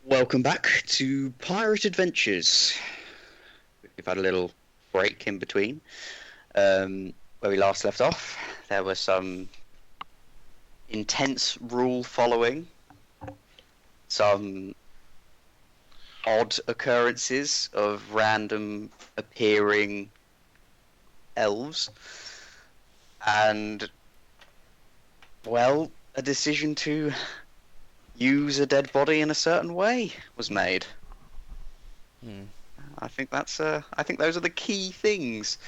Welcome back to Pirate Adventures. We've had a little break in between. Where we last left off, there were some intense rule following, some odd occurrences of random appearing elves, and, well, a decision to use a dead body in a certain way was made. I think those are the key things.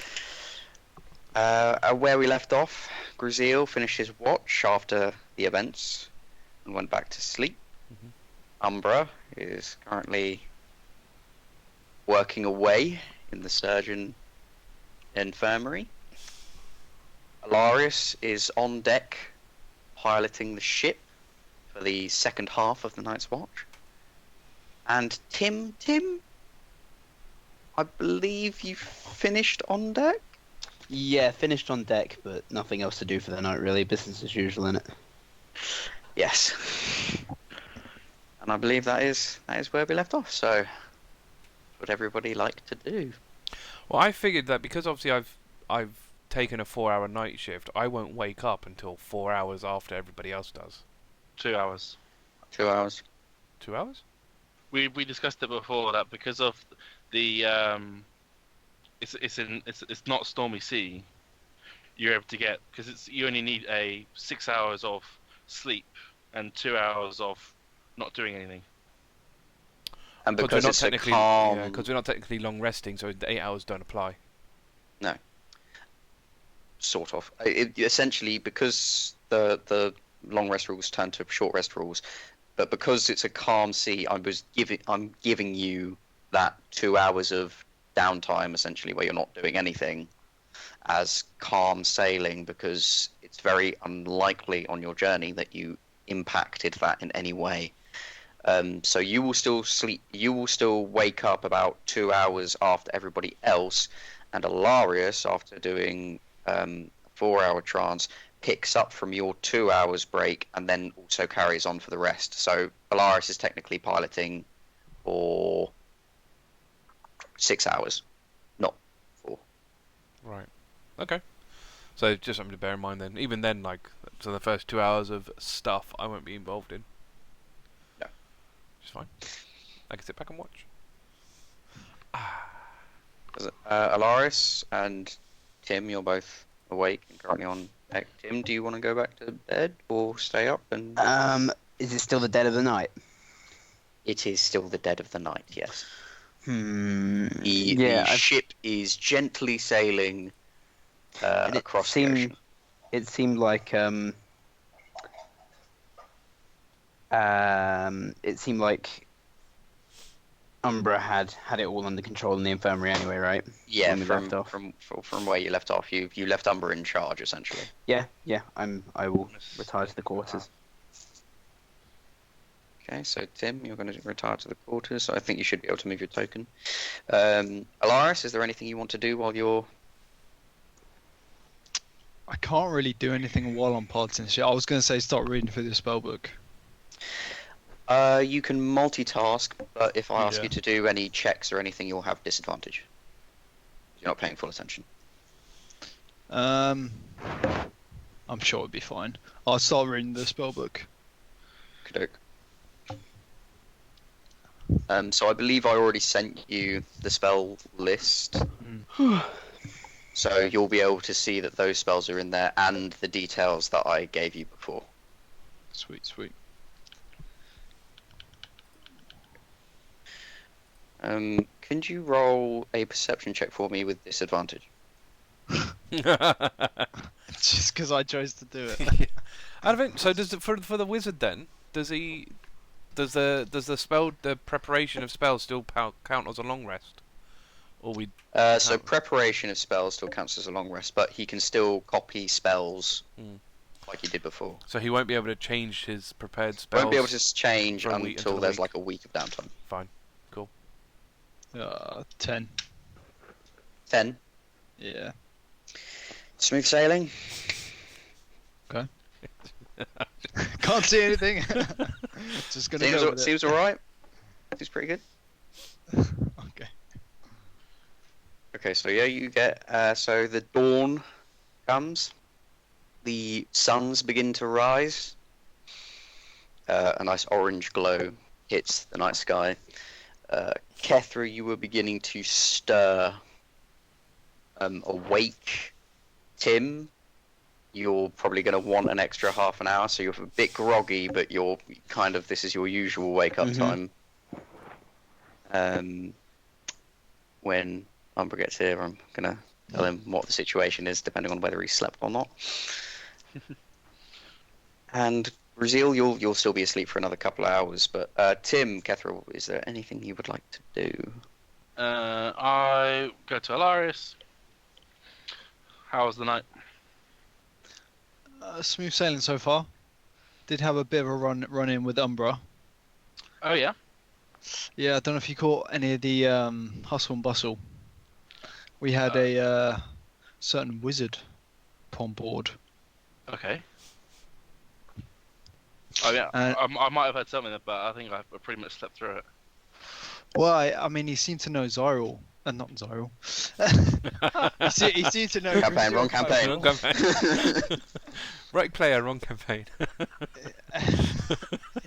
Where we left off, Gruzeel finished his watch after the events and went back to sleep. Umbra is currently working away in the surgeon infirmary. Alarias is on deck piloting the ship for the second half of the night's watch. And Tim, I believe you finished on deck? Yeah, finished on deck, but nothing else to do for the night, really. Business as usual, innit? Yes. And I believe that is where we left off, so what everybody like to do. Well, I figured that because obviously I've taken a 4-hour night shift, I won't wake up until 4 hours after everybody else does. 2 hours. 2 hours. 2 hours? We discussed it before that because of the it's not stormy sea. You're able to get because you only need 6 hours of sleep and 2 hours of not doing anything. And because it's a calm... because we're not technically long resting, so the 8 hours don't apply. No. Sort of. Essentially, because the long rest rules turn to short rest rules, but because it's a calm sea, I'm giving you that 2 hours of downtime, essentially, where you're not doing anything, as calm sailing, because it's very unlikely on your journey that you impacted that in any way. So you will still sleep. You will still wake up about 2 hours after everybody else, and Alarias, after doing a 4-hour trance, picks up from your 2 hours break and then also carries on for the rest. So Alarias is technically piloting for 6 hours, not 4. Right. Okay. So just something to bear in mind then. Even then, so the first 2 hours of stuff I won't be involved in. No. Which is fine. I can sit back and watch. Alarias and Tim, you're both awake and currently on deck. Tim, do you want to go back to bed or stay up? And Is it still the dead of the night? it is still the dead of the night, yes. The ship is gently sailing across the ocean. It seemed like Umbra had it all under control in the infirmary anyway, right? Yeah, When we left off. from where you left off, you left Umbra in charge essentially. Yeah. I will retire to the quarters. Okay, so Tim, you're going to retire to the quarters. So I think you should be able to move your token. Alarias, is there anything you want to do while you're? I can't really do anything while I'm piloting shit. I was going to say start reading through the spellbook. You can multitask, but if I ask you to do any checks or anything, you'll have disadvantage. You're not paying full attention. I'm sure it'll be fine. I'll start reading the spellbook. Kadook. So I believe I already sent you the spell list. So you'll be able to see that those spells are in there and the details that I gave you before. Sweet. Can you roll a perception check for me with disadvantage? Just because I chose to do it. Out of it, so does it, for the wizard then? Does the spell, the preparation of spells still count as a long rest? Or we? So preparation of spells still counts as a long rest, but he can still copy spells like he did before. So he won't be able to change his prepared spells. Won't be able to change until until there's like a week of downtime. Fine, cool. 10. 10. Yeah. Smooth sailing. Okay. Can't see anything. Just gonna go with it. Seems alright. He's pretty good. Okay. Okay, so yeah, you get so the dawn comes, the suns begin to rise, a nice orange glow hits the night sky. Kethra, you were beginning to stir. Awake. Tim, you're probably going to want an extra half an hour, so you're a bit groggy, but you're kind of, this is your usual wake up time. When Umbra gets here, I'm going to tell him what the situation is, depending on whether he slept or not. And Gruzeel, you'll still be asleep for another couple of hours, but Tim, Kethra, is there anything you would like to do? I go to Alarias. How was the night? Smooth sailing so far. Did have a bit of a run in with Umbra. Oh yeah. Yeah, I don't know if you caught any of the hustle and bustle. We had a certain wizard on board. Okay. Oh yeah. I might have heard something, but I think I pretty much slept through it. Well, I mean, he seemed to know Zyril. Not Zyril. he seemed to know. Campaign, wrong campaign. Wrong campaign. Right player, wrong campaign.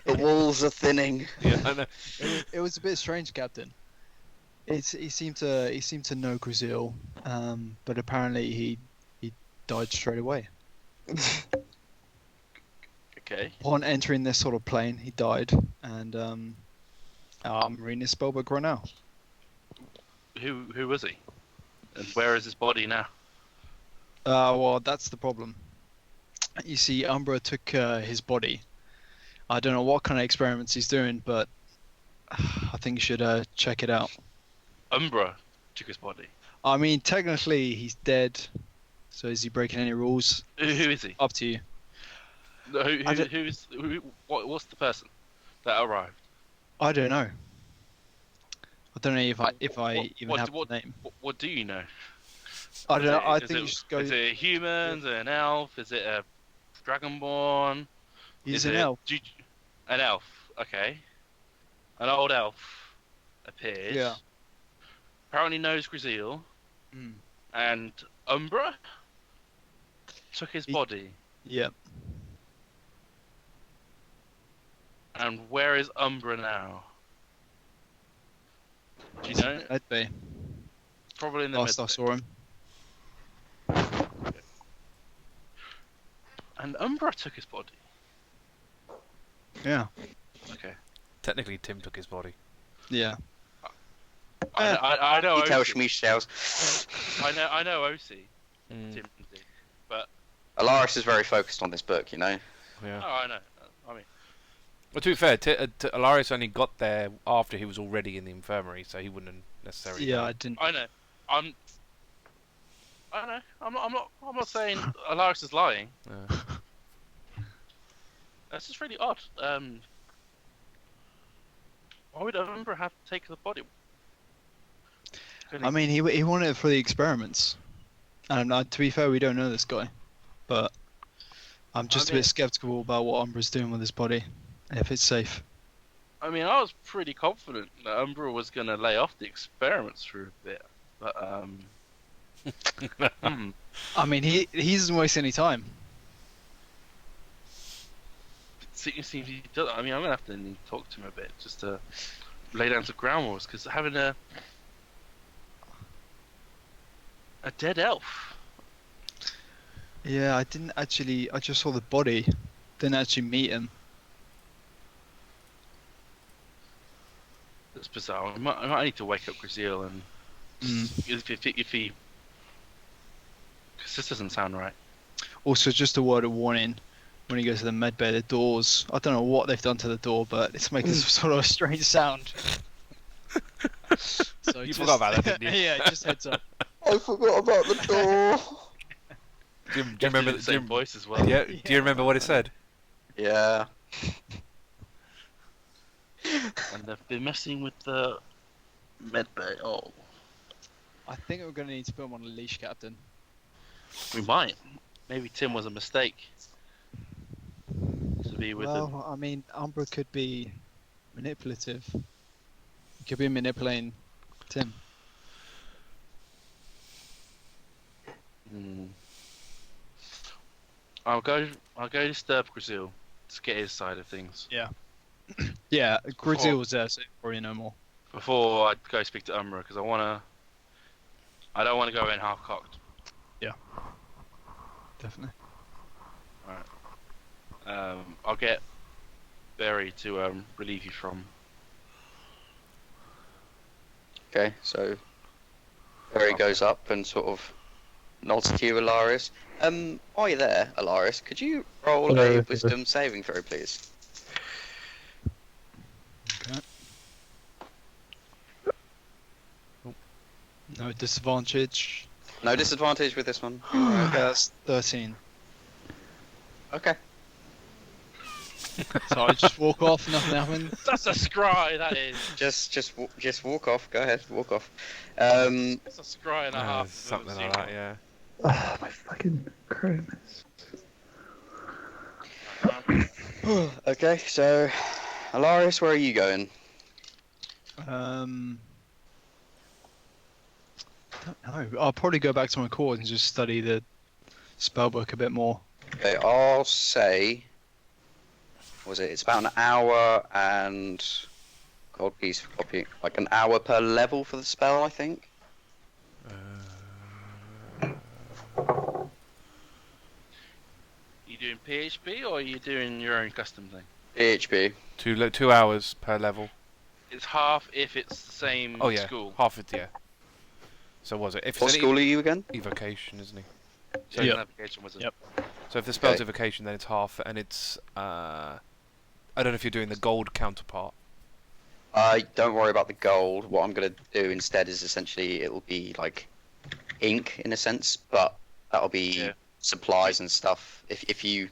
The walls are thinning. Yeah, I know. It was a bit strange, Captain. He seemed to know Gruzeel, but apparently he died straight away. Okay. Upon entering this sort of plane, he died, and I'm reading his spellbook right now. Who was he? And where is his body now? Well, that's the problem. You see, Umbra took his body. I don't know what kind of experiments he's doing, but I think you should check it out. Umbra took his body. I mean, technically, he's dead. So is he breaking any rules? Who is he? Up to you. No, what's the person that arrived? I don't know. I don't know if I even have what, the name. What do you know? I don't know. I Is think you should go. Is it a human? Is it an elf? Is it a dragonborn? He's an elf. An elf, okay. An old elf appeared. Yeah. Apparently knows Gruzeel. Mm. And Umbra took his body. Yep. And where is Umbra now? Do you know? I'd be. Probably in the Last I mid. saw him. And Umbra took his body. Yeah. Okay. Technically, Tim took his body. Yeah. I know. He tells OC. Shmish tells. I know OC. Mm. Tim did. But Alarias is very focused on this book, you know. Yeah. I know. I mean, Well, to be fair, Alarias only got there after he was already in the infirmary, so he wouldn't have necessarily. Yeah, known. I didn't. I know. I know. I'm not saying Alarias is lying. Yeah. That's just really odd. Why would Umbra have to take the body? I mean, he wanted it for the experiments. And to be fair, we don't know this guy, but I'm just a bit skeptical about what Umbra's doing with his body, if it's safe. I mean, I was pretty confident that Umbra was going to lay off the experiments for a bit, but I mean, he doesn't waste any time. See if he does. I mean, I'm gonna have to need to talk to him a bit just to lay down some ground rules, because having a dead elf. Yeah, I didn't actually. I just saw the body, didn't actually meet him. That's bizarre. I might need to wake up Gruzeel and if he, because this doesn't sound right. Also, just a word of warning. When you go to the med bay, the doors, I don't know what they've done to the door, but it's making some sort of a strange sound. So You forgot about that, didn't you? Yeah, just heads up. I forgot about the door. Do you You have to remember do the same voice as well. Yeah. Do you remember what it said? Yeah. And they've been messing with the med bay. Oh, I think we're going to need to put him on a leash, Captain. we might. Maybe Tim was a mistake. To be with him. Well, I mean, Umbra could be manipulative. You could be manipulating Tim. I'll go disturb Gruzeel to get his side of things Yeah, Gruzeel was there, so you probably know more. before I go speak to Umbra because I don't want to go in half cocked. Definitely. I'll get Barry to relieve you from. Okay, so Barry goes up and sort of nods to you, Alarias. While you're there, Alarias, could you roll a wisdom saving throw, please? Okay. No disadvantage. No disadvantage with this one. Yeah, that's 13. Okay. So I just walk off, nothing happens. That's a scry, that is. Just walk off. Go ahead, walk off. It's a scry and a half. Something like that, yeah. Oh, my fucking Cronus. Okay, so Alarias, where are you going? Don't know. I'll probably go back to my court and just study the spellbook a bit more. Okay, I'll say. What was it? It's about an hour and gold piece for copying, like an hour per level for the spell, I think. You doing PHP or are you doing your own custom thing? PHP. 2 hours per level. It's half if it's the same Oh yeah, school. half it, yeah. So was it? If What it's an school are you again? evocation, isn't he? So Yep. navigation was it? Yep. So if the spell's Okay. evocation, then it's half, and it's I don't know if you're doing the gold counterpart. Don't worry about the gold. What I'm gonna do instead is essentially it will be like ink in a sense, but that'll be Yeah. supplies and stuff. If you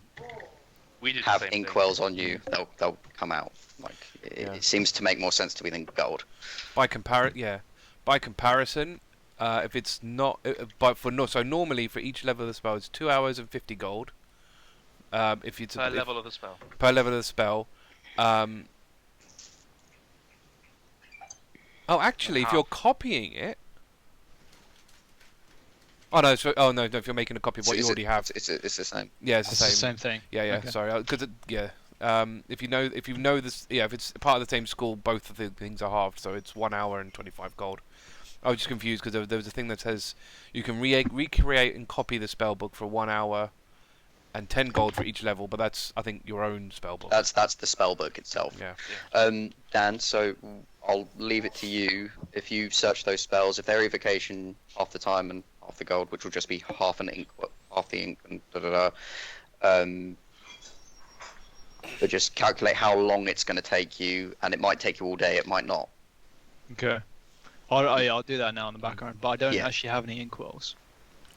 We did have the same inkwells on you, they'll come out. Like Yeah. it seems to make more sense to me than gold. By comparison, if it's not, so normally for each level of the spell, it's 2 hours and 50 gold. If it's per level of the spell. per level of the spell. Oh, actually, if you're copying it. Oh no! No! If you're making a copy of what you already have, It's the same. yeah, it's It's the the same. same thing. Yeah, yeah. Okay. Sorry, because yeah. If you know this, yeah, if it's part of the same school, both of the things are halved, so it's 1 hour and 25 gold. I was just confused because there was a thing that says you can recreate and copy the spell book for 1 hour and 10 gold for each level, but that's I think your own spell book. That's the spell book itself. Yeah. Dan, so I'll leave it to you. If you search those spells, if they're evocation, half the time and half the gold, which will just be half the ink and but just calculate how long it's going to take you, and it might take you all day, it might not. Okay. I'll do that now in the background, but I don't Yeah. actually have any inkwells.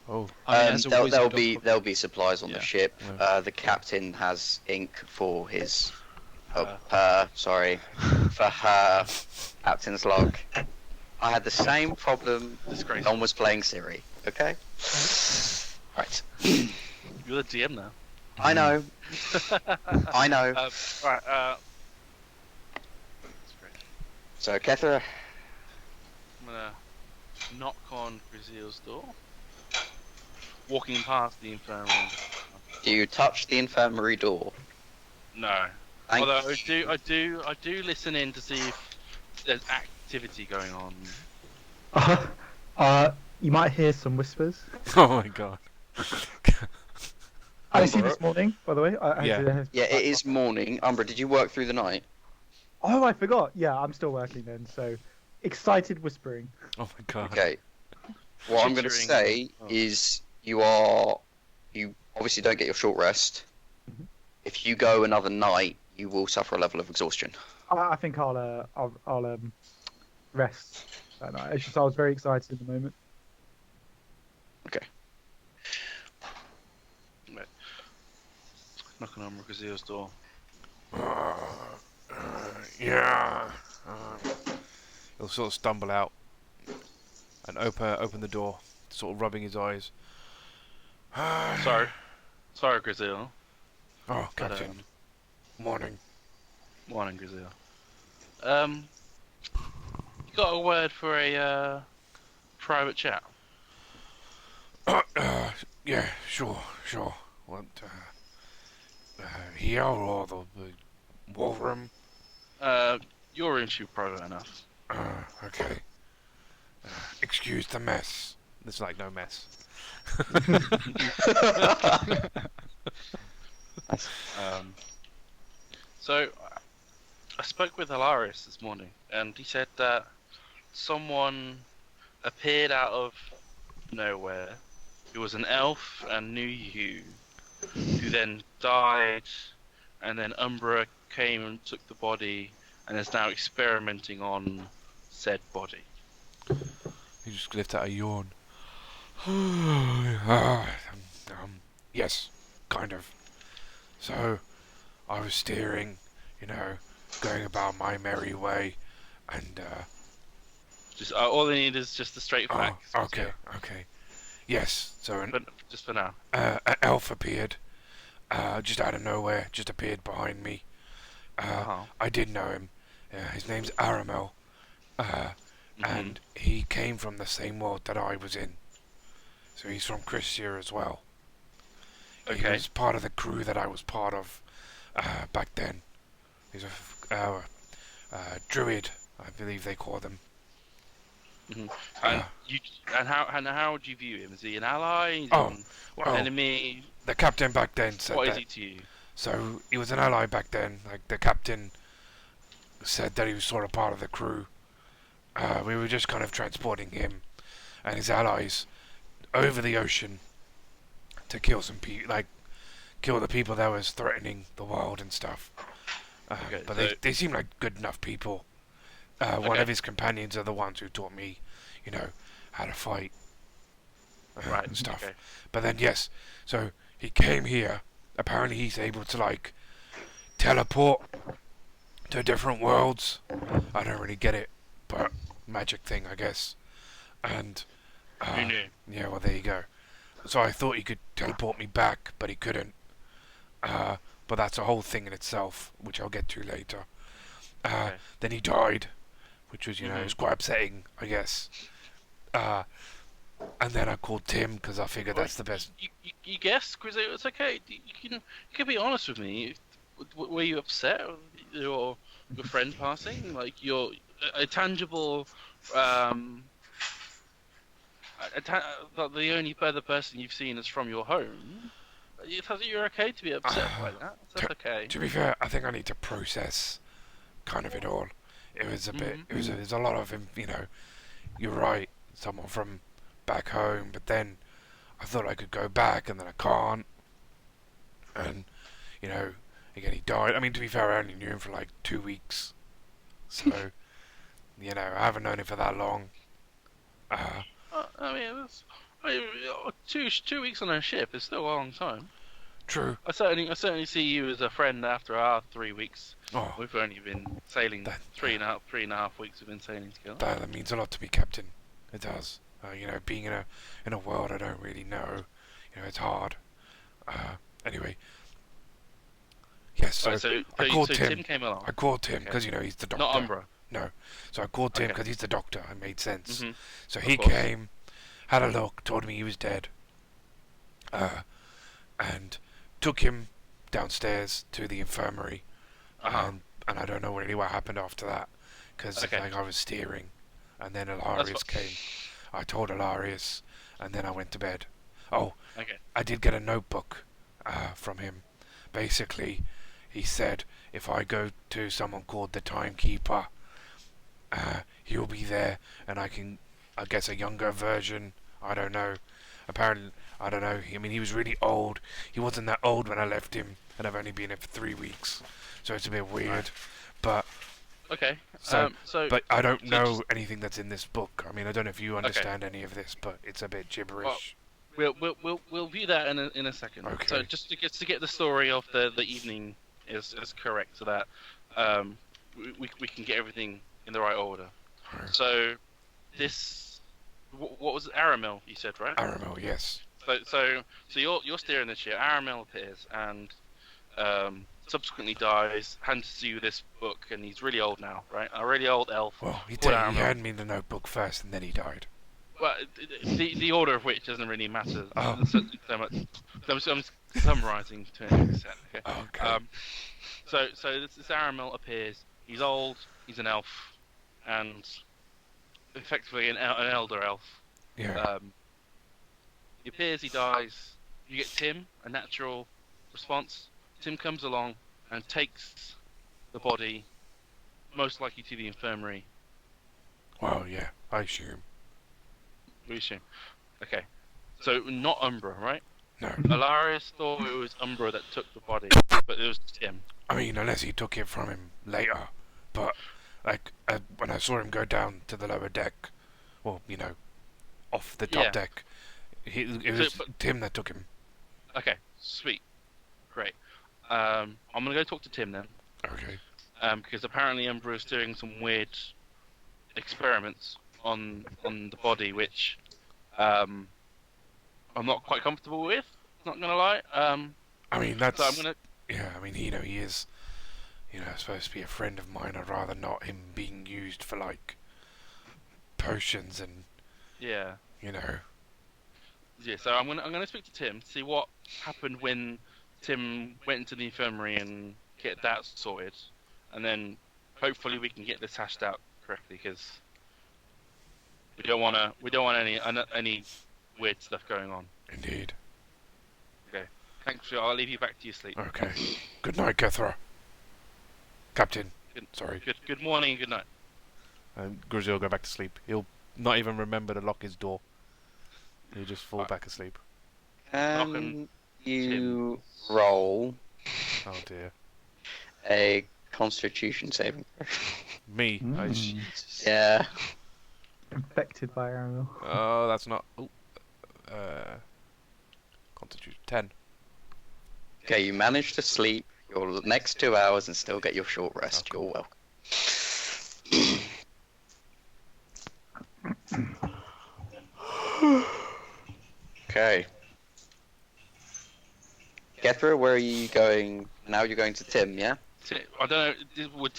Oh. I mean, as a There'll wizard, be I'll there'll be supplies on Yeah. the ship. Yeah. The captain has ink for his for her captain's log. I had the same problem when Don was playing Siri. Okay. Right. You're the DM now. I know. I know. Alright, that's great. So Kethra, I'm gonna knock on Gruzeel's door. Walking past the infirmary. do you touch the infirmary door? No. Thank Although I do listen in to see if there's activity going on. You might hear some whispers. Oh my god. I see this morning, by the way. Yeah. Yeah, it is morning. Umbra, did you work through the night? Oh, I forgot. Yeah, I'm still working then. So, excited whispering. Oh my god. Okay. What I'm going to Chittering. say is you obviously don't get your short rest. Mhm. If you go another night, you will suffer a level of exhaustion. I think I'll rest that night. It's just I was very excited in the moment. Knocking on Gruzeel's door. Yeah. He'll sort of stumble out and open the door, sort of rubbing his eyes. Sorry, Gruzeel. Oh, But, Captain. Morning. morning, Gruzeel. got a word for a private chat? Yeah, sure. What, here or the war room? Your room should be private enough. Okay. Excuse the mess. There's like no mess. So I spoke with Alarias this morning, and he said that someone appeared out of nowhere who was an elf and knew you, who then died, and then Umbra came and took the body and is now experimenting on said body. He just left out a yawn. Yes, kind of. So, I was steering, going about my merry way, and, Just all I need is just the straight facts. okay. Yes, so But just for now. an elf appeared, just out of nowhere, just appeared behind me. I did know him. His name's Aramel, and he came from the same world that I was in. So he's from Christia as well. He Okay. was part of the crew that I was part of back then. He's a druid, I believe they call them. And how would you view him? Is he an ally? Is he an Well, enemy? the captain back then said What that. is he to you? So he was an ally back then. Like the captain said that he was sort of part of the crew. We were just kind of transporting him and his allies over the ocean to kill some people, kill the people that was threatening the world and stuff. Okay, But so- they seem like good enough people. One of his companions are the ones who taught me, how to fight Right. and stuff. Okay. But then yes, so he came here. Apparently he's able to teleport to different worlds. I don't really get it, but magic thing, I guess. And Who knew? yeah, well there you go. So I thought he could teleport me back, but he couldn't. But that's a whole thing in itself, which I'll get to later. Okay. Then he died, which was, it was quite upsetting, I guess. And then I called Tim because I figured that's the best. You guessed, Gruzeel. It's okay. You can be honest with me. Were you upset with your friend passing? Like a tangible, the only other person you've seen is from your home. You're okay to be upset by that. That's okay. To be fair, I think I need to process kind of it all. It was a bit. It was a lot of him. You're right. Someone from back home, but then I thought I could go back, and then I can't. And again, he died. I mean, to be fair, I only knew him for 2 weeks, so I haven't known him for that long. I mean, two weeks on a ship is still a long time. True. I certainly see you as a friend after our 3 weeks. Oh, We've only been sailing three and a half weeks. We've been sailing together. that means a lot to me, Captain. It does. Being in a world I don't really know, it's hard. Anyway. Yes, so, I called Tim. Tim came along. I called Tim because he's the doctor. Not Umbra. No, so I called Tim Okay. because he's the doctor. It made sense. Mhm. So Of he course. came, had a look, told me he was dead, and took him downstairs to the infirmary. And I don't know really what happened after that because Okay. I was steering, and then Alarias came. I told Alarias, and then I went to bed. Oh, Okay. I did get a notebook from him. Basically, he said if I go to someone called the Timekeeper, he'll be there, and I guess a younger version. I don't know. Apparently, I don't know. I mean, he was really old. He wasn't that old when I left him, and I've only been here for 3 weeks, so it's a bit weird. But Okay. but I don't so know just- anything that's in this book. I mean, I don't know if you understand any of this, but it's a bit gibberish. We'll view that in a second. Okay. So just to get the story of the evening is correct, so that we can get everything in the right order. Right. So this what was it? Aramel, you said, right? Aramel, yes. So you're steering the ship. Aramel appears and subsequently dies, hands you this book, and he's really old now, right? A really old elf. Well, he called handed me the notebook first, and then he died. Well, the order of which doesn't really matter Oh. so much. I'm summarising to an extent. Okay. Okay. So this Aramil appears. He's old. He's an elf, and effectively an elder elf. Yeah. He appears. He dies. You get Tim, a natural response. Tim comes along and takes the body, most likely to the infirmary. Well, yeah, I assume. We assume. Okay. So not Umbra, right? No. Alarias thought it was Umbra that took the body, but it was Tim. I mean, unless he took it from him later. But, like, when I saw him go down to the lower deck, well, you know, off the top deck, it was Tim that took him. Okay, sweet. Great. I'm going to go talk to Tim then. Okay. Because apparently Umbra is doing some weird experiments on the body, which I'm not quite comfortable with, not going to lie. I mean, that's... So I'm going to... Yeah, I mean, you know, he is, you know, supposed to be a friend of mine. I'd rather not him being used for, like, potions and, Yeah. you know... Yeah, so I'm gonna speak to Tim, see what happened when Tim went into the infirmary and get that sorted, and then hopefully we can get this hashed out correctly, because we don't want any weird stuff going on. Indeed. Okay, thanks. I'll leave you back to your sleep. Okay. Good night, Kethra. Captain. Sorry. Good morning and good night. Gruzeel will go back to sleep. He'll not even remember to lock his door. He'll just fall back asleep. Can you roll Oh dear. a Constitution saving throw? Me. Yeah. Infected by Aramil. Oh, that's not... Oh. Constitution 10. Okay, you managed to sleep your next 2 hours and still get your short rest. Oh, cool. You're welcome. Okay. Kethra, where are you going? Now you're going to Tim, yeah? I don't know. What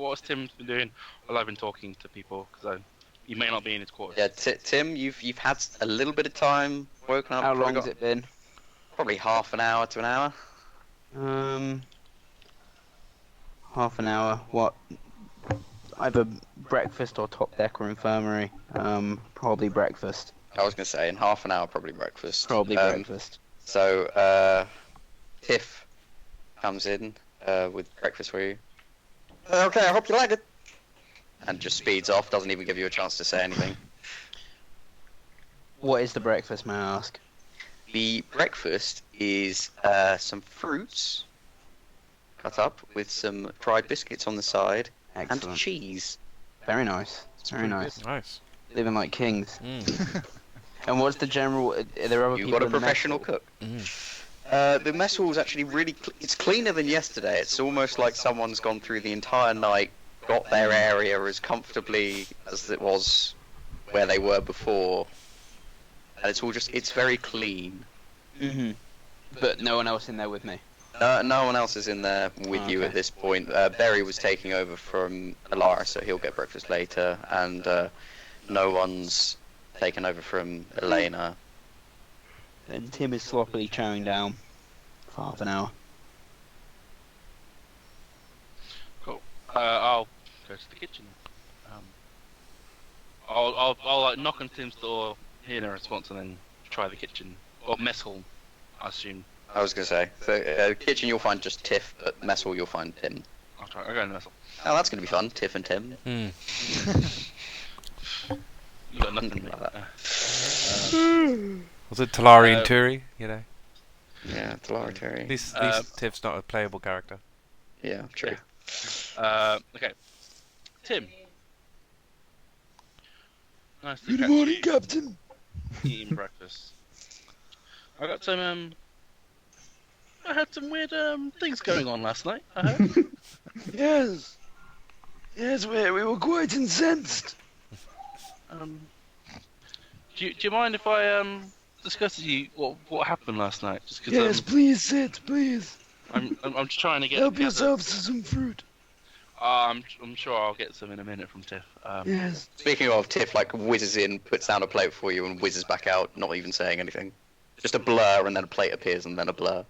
has Tim been doing while I've been talking to people? Because he may not be in his quarters. Yeah, Tim, you've had a little bit of time woken up. How probably long has got it been? Probably half an hour to an hour. Half an hour. What? Either breakfast or top deck or infirmary. Probably breakfast. I was going to say, in half an hour, probably breakfast. Probably breakfast. So, Tiff comes in with breakfast for you. Okay, I hope you like it. And just speeds off, doesn't even give you a chance to say anything. What is the breakfast, may I ask? The breakfast is some fruits cut up with some dried biscuits on the side Excellent. and cheese. Very nice. Very nice. Nice. Living like kings. Mm. And what's the general? Are there other You've people got a in the professional mess hall? cook. The mess hall is actually really... it's cleaner than yesterday. It's almost like someone's gone through the entire night, got their area as comfortably as it was where they were before. And it's all just... it's very clean. Mhm. But no one else in there with me. No one else is in there with you Okay. at this point. Berry was taking over from Alarias, so he'll get breakfast later, and no one's taken over from Elena. And Tim is sloppily chowing down for half an hour. Cool. I'll go to the kitchen. I'll like, knock on Tim's door, hear no response, and then try the kitchen or mess hall, I assume. I was going to say. So, kitchen you'll find just Tiff, but mess hall you'll find Tim. I'll go in the mess hall. Oh, that's going to be fun, Tiff and Tim. Mm. You got nothing Like like that. Was it Talari and Turi? You know, Yeah, Tortle. at least Tiff's not a playable character. Yeah, true. Okay. Tim. Nice to Good catch morning, you Captain. eating breakfast. I got some I had some weird things going on last night. I heard. Yes. Yes, we were quite incensed. Do you mind if I discuss with you what happened last night? Just 'cause, Yes, please sit, please. I'm just trying to get. Help together. yourself to some fruit. I'm sure I'll get some in a minute from Tiff. Yes. Speaking of, Tiff like whizzes in, puts down a plate for you, and whizzes back out, not even saying anything. Just a blur, and then a plate appears, and then a blur.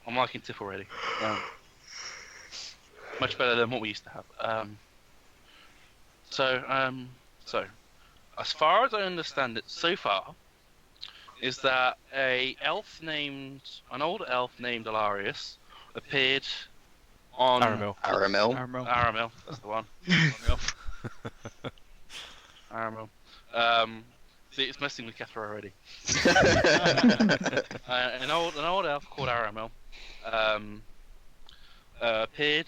I'm liking Tiff already. Much better than what we used to have. So, as far as I understand it so far, is that an old elf named Alarias appeared on Aramil. Aramil, that's the one. Aramil. See, it's messing with Kethra already. An old elf called Aramil appeared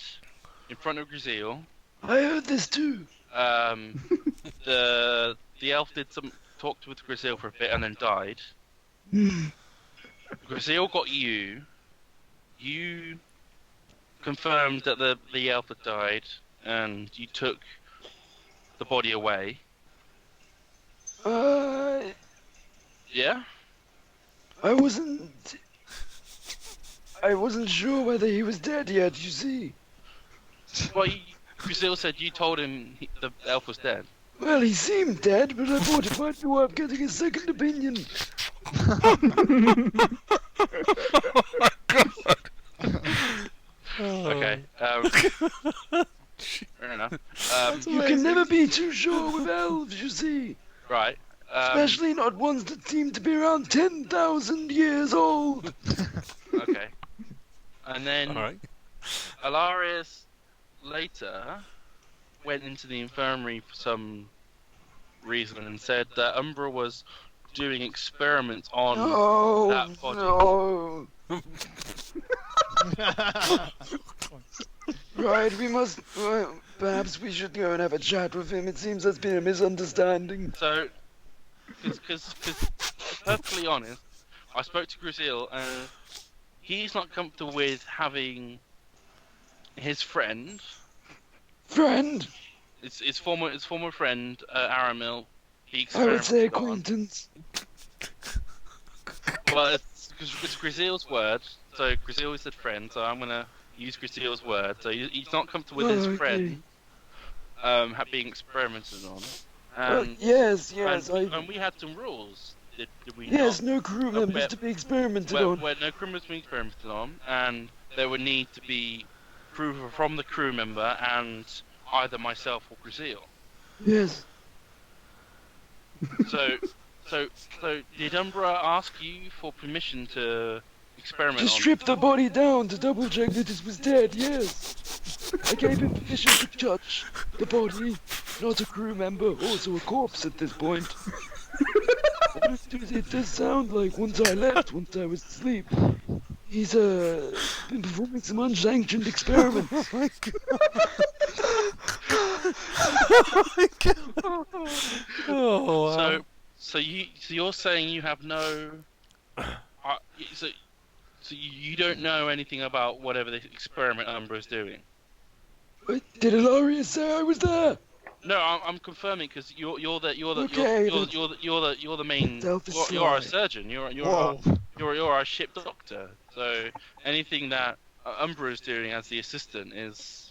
in front of Gruzeel. I heard this too. The elf talked with Gruzeel for a bit and then died. Gruzeel got you. You confirmed that the elf had died, and you took the body away. Yeah? I wasn't sure whether he was dead yet, you see. Well, Gruzeel said you told him the elf was dead. Well, he seemed dead, but I thought it might be worth getting a second opinion. Okay. Fair enough. You can never be too sure with elves, you see. Right. Especially not ones that seem to be around 10,000 years old. Okay. And then Alright. Alarias later went into the infirmary for some reason and said that Umbra was doing experiments on Oh, that body. no. Right, we must... perhaps we should go and have a chat with him. It seems there's been a misunderstanding. So, because to be perfectly honest, I spoke to Gruzeel and he's not comfortable with having his friend, his former friend Aramil. I would say acquaintance. Well, it's Gruzeel's word, so Gruzeel said friend, so I'm gonna use Gruzeel's word. So he's not comfortable with his friend being experimented on. Well, yes, and we had some rules. Did we Yes, not? no crew members to be experimented on. Where no crew members being experimented on, and there would need to be proof from the crew member and either myself or Gruzeel. Yes. So did Umbra ask you for permission to experiment To on? strip the body down to double check that it was dead, yes. I gave him permission to touch the body, not a crew member, also a corpse at this point. It does sound like once I was asleep, he's been performing some unsanctioned experiments. Oh, wow. So you're saying you have no, so you don't know anything about whatever this experiment Umbra is doing? Wait, did Alarias say I was there? No, I'm confirming because you're the main. You're a surgeon. You're our ship doctor. So anything that Umbra is doing as the assistant is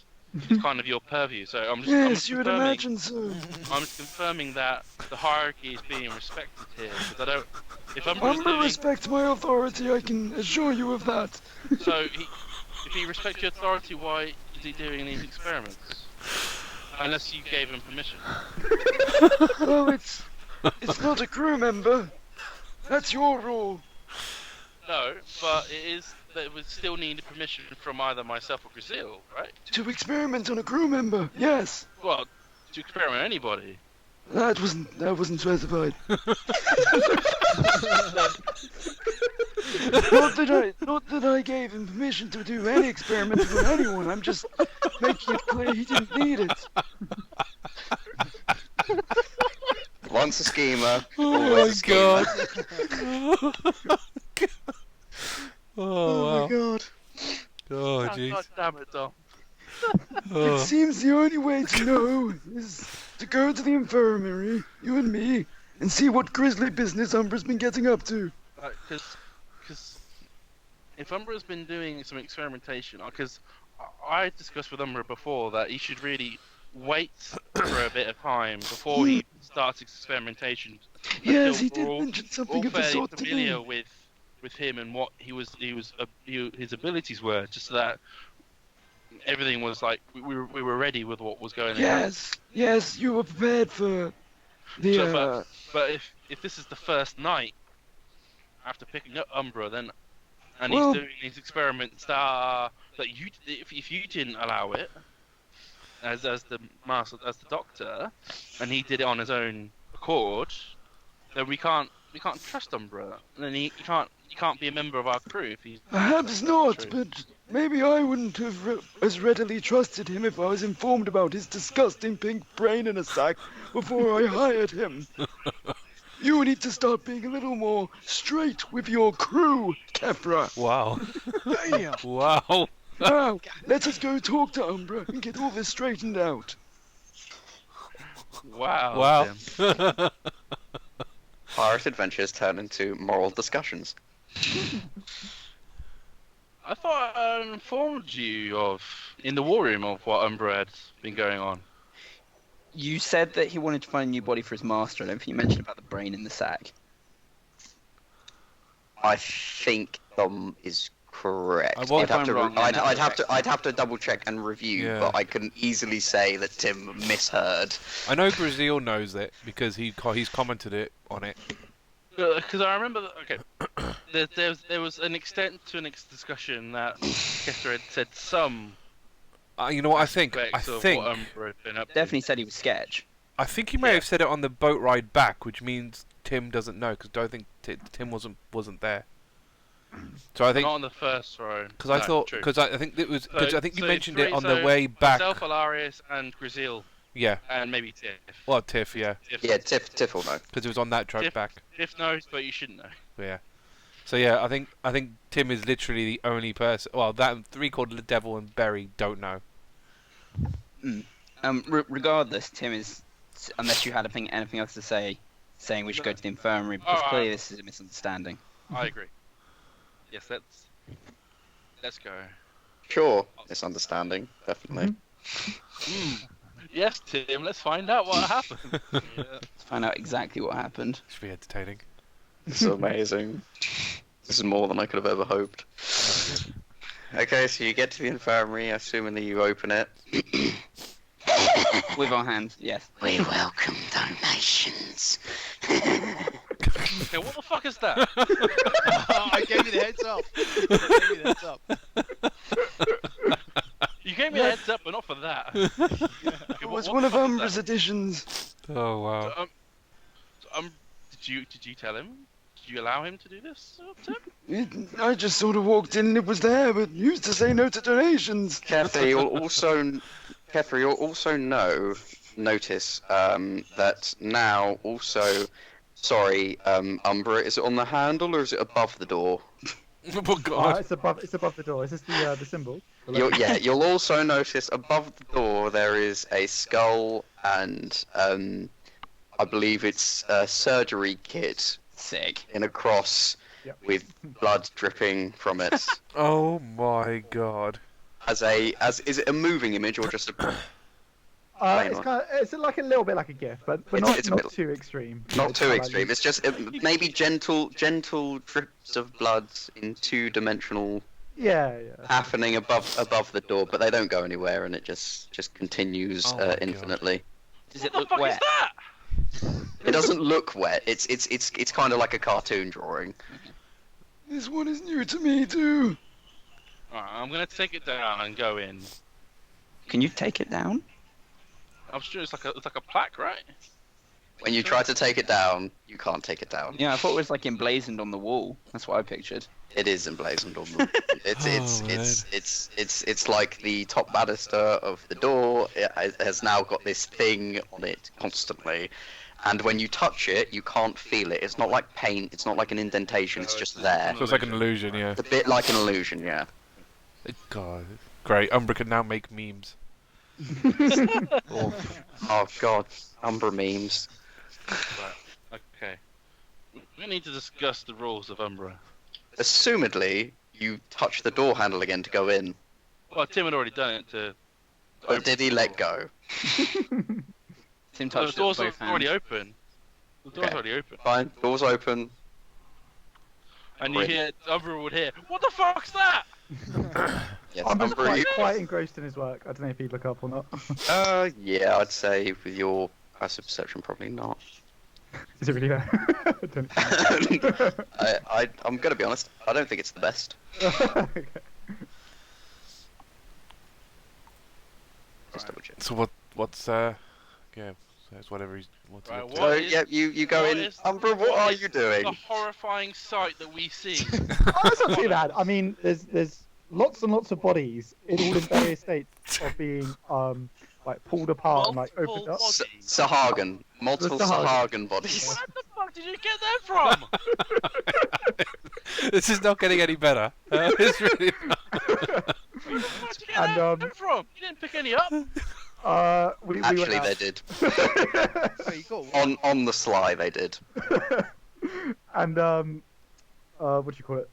kind of your purview. So I'm just you would imagine so. I'm just confirming that the hierarchy is being respected here. Because I don't. If Umbra respects my authority, I can assure you of that. So if he respects your authority, why is he doing these experiments? Unless you gave him permission. Well, it's not a crew member. That's your rule. No, but it is. That would still need permission from either myself or Gruzeel, right? To experiment on a crew member, yes. Well, to experiment on anybody. That wasn't specified. Not that I gave him permission to do any experiment on anyone. I'm just making it clear he didn't need it. Once a schemer, Oh always my a schemer. god. Oh, wow. God. Oh, jeez. God damn it, Dom. It Oh. seems the only way to know is to go to the infirmary, you and me, and see what grisly business Umbra's been getting up to. Because if Umbra's been doing some experimentation, because I discussed with Umbra before that he should really wait for a bit of time before he starts experimentation. Yes, until he did we're mention all something of the fairly sort to familiar me. with him and what his abilities were, just so that everything was like we were ready with what was going on. Yes, you were prepared for the. So, but if this is the first night after picking up Umbra, then and Well- he's doing these experiments that you if you didn't allow it as the master as the doctor, and he did it on his own accord, then we can't trust Umbra, and then he can't be a member of our crew if he's Perhaps not, but maybe I wouldn't have as readily trusted him if I was informed about his disgusting pink brain in a sack before I hired him. You need to start being a little more straight with your crew, Kethra. Wow. Damn. Wow. Now, let us go talk to Umbra and get all this straightened out. wow. Tim. Pirate adventures turn into moral discussions. I thought I informed you in the war room of what Umbra had been going on. You said that he wanted to find a new body for his master. I don't think you mentioned about the brain in the sack. I think is correct. I won't I'd have if to. I'm wrong, then I'd that's have to double check and review, Yeah. but I can easily say that Tim misheard. I know Gruzeel knows it because he's commented it on it. Because I remember that, okay, there was an extent to an discussion that Kethra had said some You know what I think? aspects I of think what Umbra had been up to. Definitely said he was sketch. I think he may Yeah. have said it on the boat ride back, which means Tim doesn't know because I think Tim wasn't there. So I think Not on the first row. because I thought because I think it was because I think you mentioned it on the way back. Myself, Alarias, and Gruzeel, Yeah, and maybe Tiff. well Tiff, yeah, Yeah, Tiff will know. because it was on that truck Tiff. back. Tiff knows, but you shouldn't know. Yeah. So yeah, I think Tim is literally the only person. Well, that three called Devil and Berry don't know. Regardless, Tim is, unless you had anything else to say, saying we should go to the infirmary because Alright. clearly this is a misunderstanding. I agree. Yes, let's go. Sure, misunderstanding, definitely. Yes, Tim. Let's find out what happened. Let's find out exactly what happened. Should be entertaining. This is amazing. This is more than I could have ever hoped. Okay, so you get to the infirmary, assuming you open it. With our hands, yes. We welcome donations. Okay, what the fuck is that? I gave you the heads up. You gave me a heads up, but not for that. Okay, It was what one the of fuck is Umbra's that? additions. Oh wow. Did you tell him? Did you allow him to do this, Tim? I just sort of walked in and it was there, but you used to say no to donations. Kethra, you'll also notice that now also. Sorry, Umbra, is it on the handle or is it above the door? Oh god. It's above the door. Is this the symbol? You'll also notice above the door there is a skull and I believe it's a surgery kit Sick. in a cross Yep. with blood dripping from it. Oh my god. Is it a moving image or just a? It's like a little bit like a GIF, but It's a not bit- too extreme. Not It's too like- extreme. It's just maybe gentle drips of blood in two-dimensional Yeah. happening above the door, but they don't go anywhere, and it just continues Oh my God. infinitely. Does it What look the fuck wet? is that? It doesn't look wet. It's kind of like a cartoon drawing. This one is new to me too. Alright, I'm gonna take it down and go in. Can you take it down? I'm sure it's like a plaque, right? When you try to take it down, you can't take it down. Yeah, I thought it was like emblazoned on the wall. That's what I pictured. It is emblazoned on the. Oh, It's like the top banister of the door. It has now got this thing on it constantly, and when you touch it, you can't feel it. It's not like paint. It's not like an indentation. It's just there. So it's like an illusion, yeah. It's a bit like an illusion, yeah. God. Great. Umbra can now make memes. Oh god, Umbra memes. Right. Okay. We need to discuss the rules of Umbra. Assumedly, you touch the door handle again to go in. Well, Tim had already done it to. But did he let go? Tim The touched it with door's both already hands. open. The door's Okay. already open. Fine, door's open. And you Great. hear, Umbra would hear, what the fuck's that? Yes, I'm just Umbra, you... quite engrossed in his work. I don't know if he'd look up or not. yeah, I'd say with your passive perception, probably not. Is it really there? I don't I'm gonna be honest, I don't think it's the best. Okay. Just double check. So what's yeah, so it's whatever he's what's Right, he up to. what So, is- yeah, you go what in. is- Umbra, what are is you doing? The horrifying sight that we see. Oh, that's not too bad. I mean, there's lots and lots of bodies in all in various states of being like pulled apart and like opened up. Multiple Sahagan. Multiple The Sahagan. Sahagan bodies. Where the fuck did you get that from? This is not getting any better. It's really not. Where the fuck did you get And, that from? You didn't pick any up. We Actually, went they out. did. Wait, you got one? On the sly, they did. And what do you call it?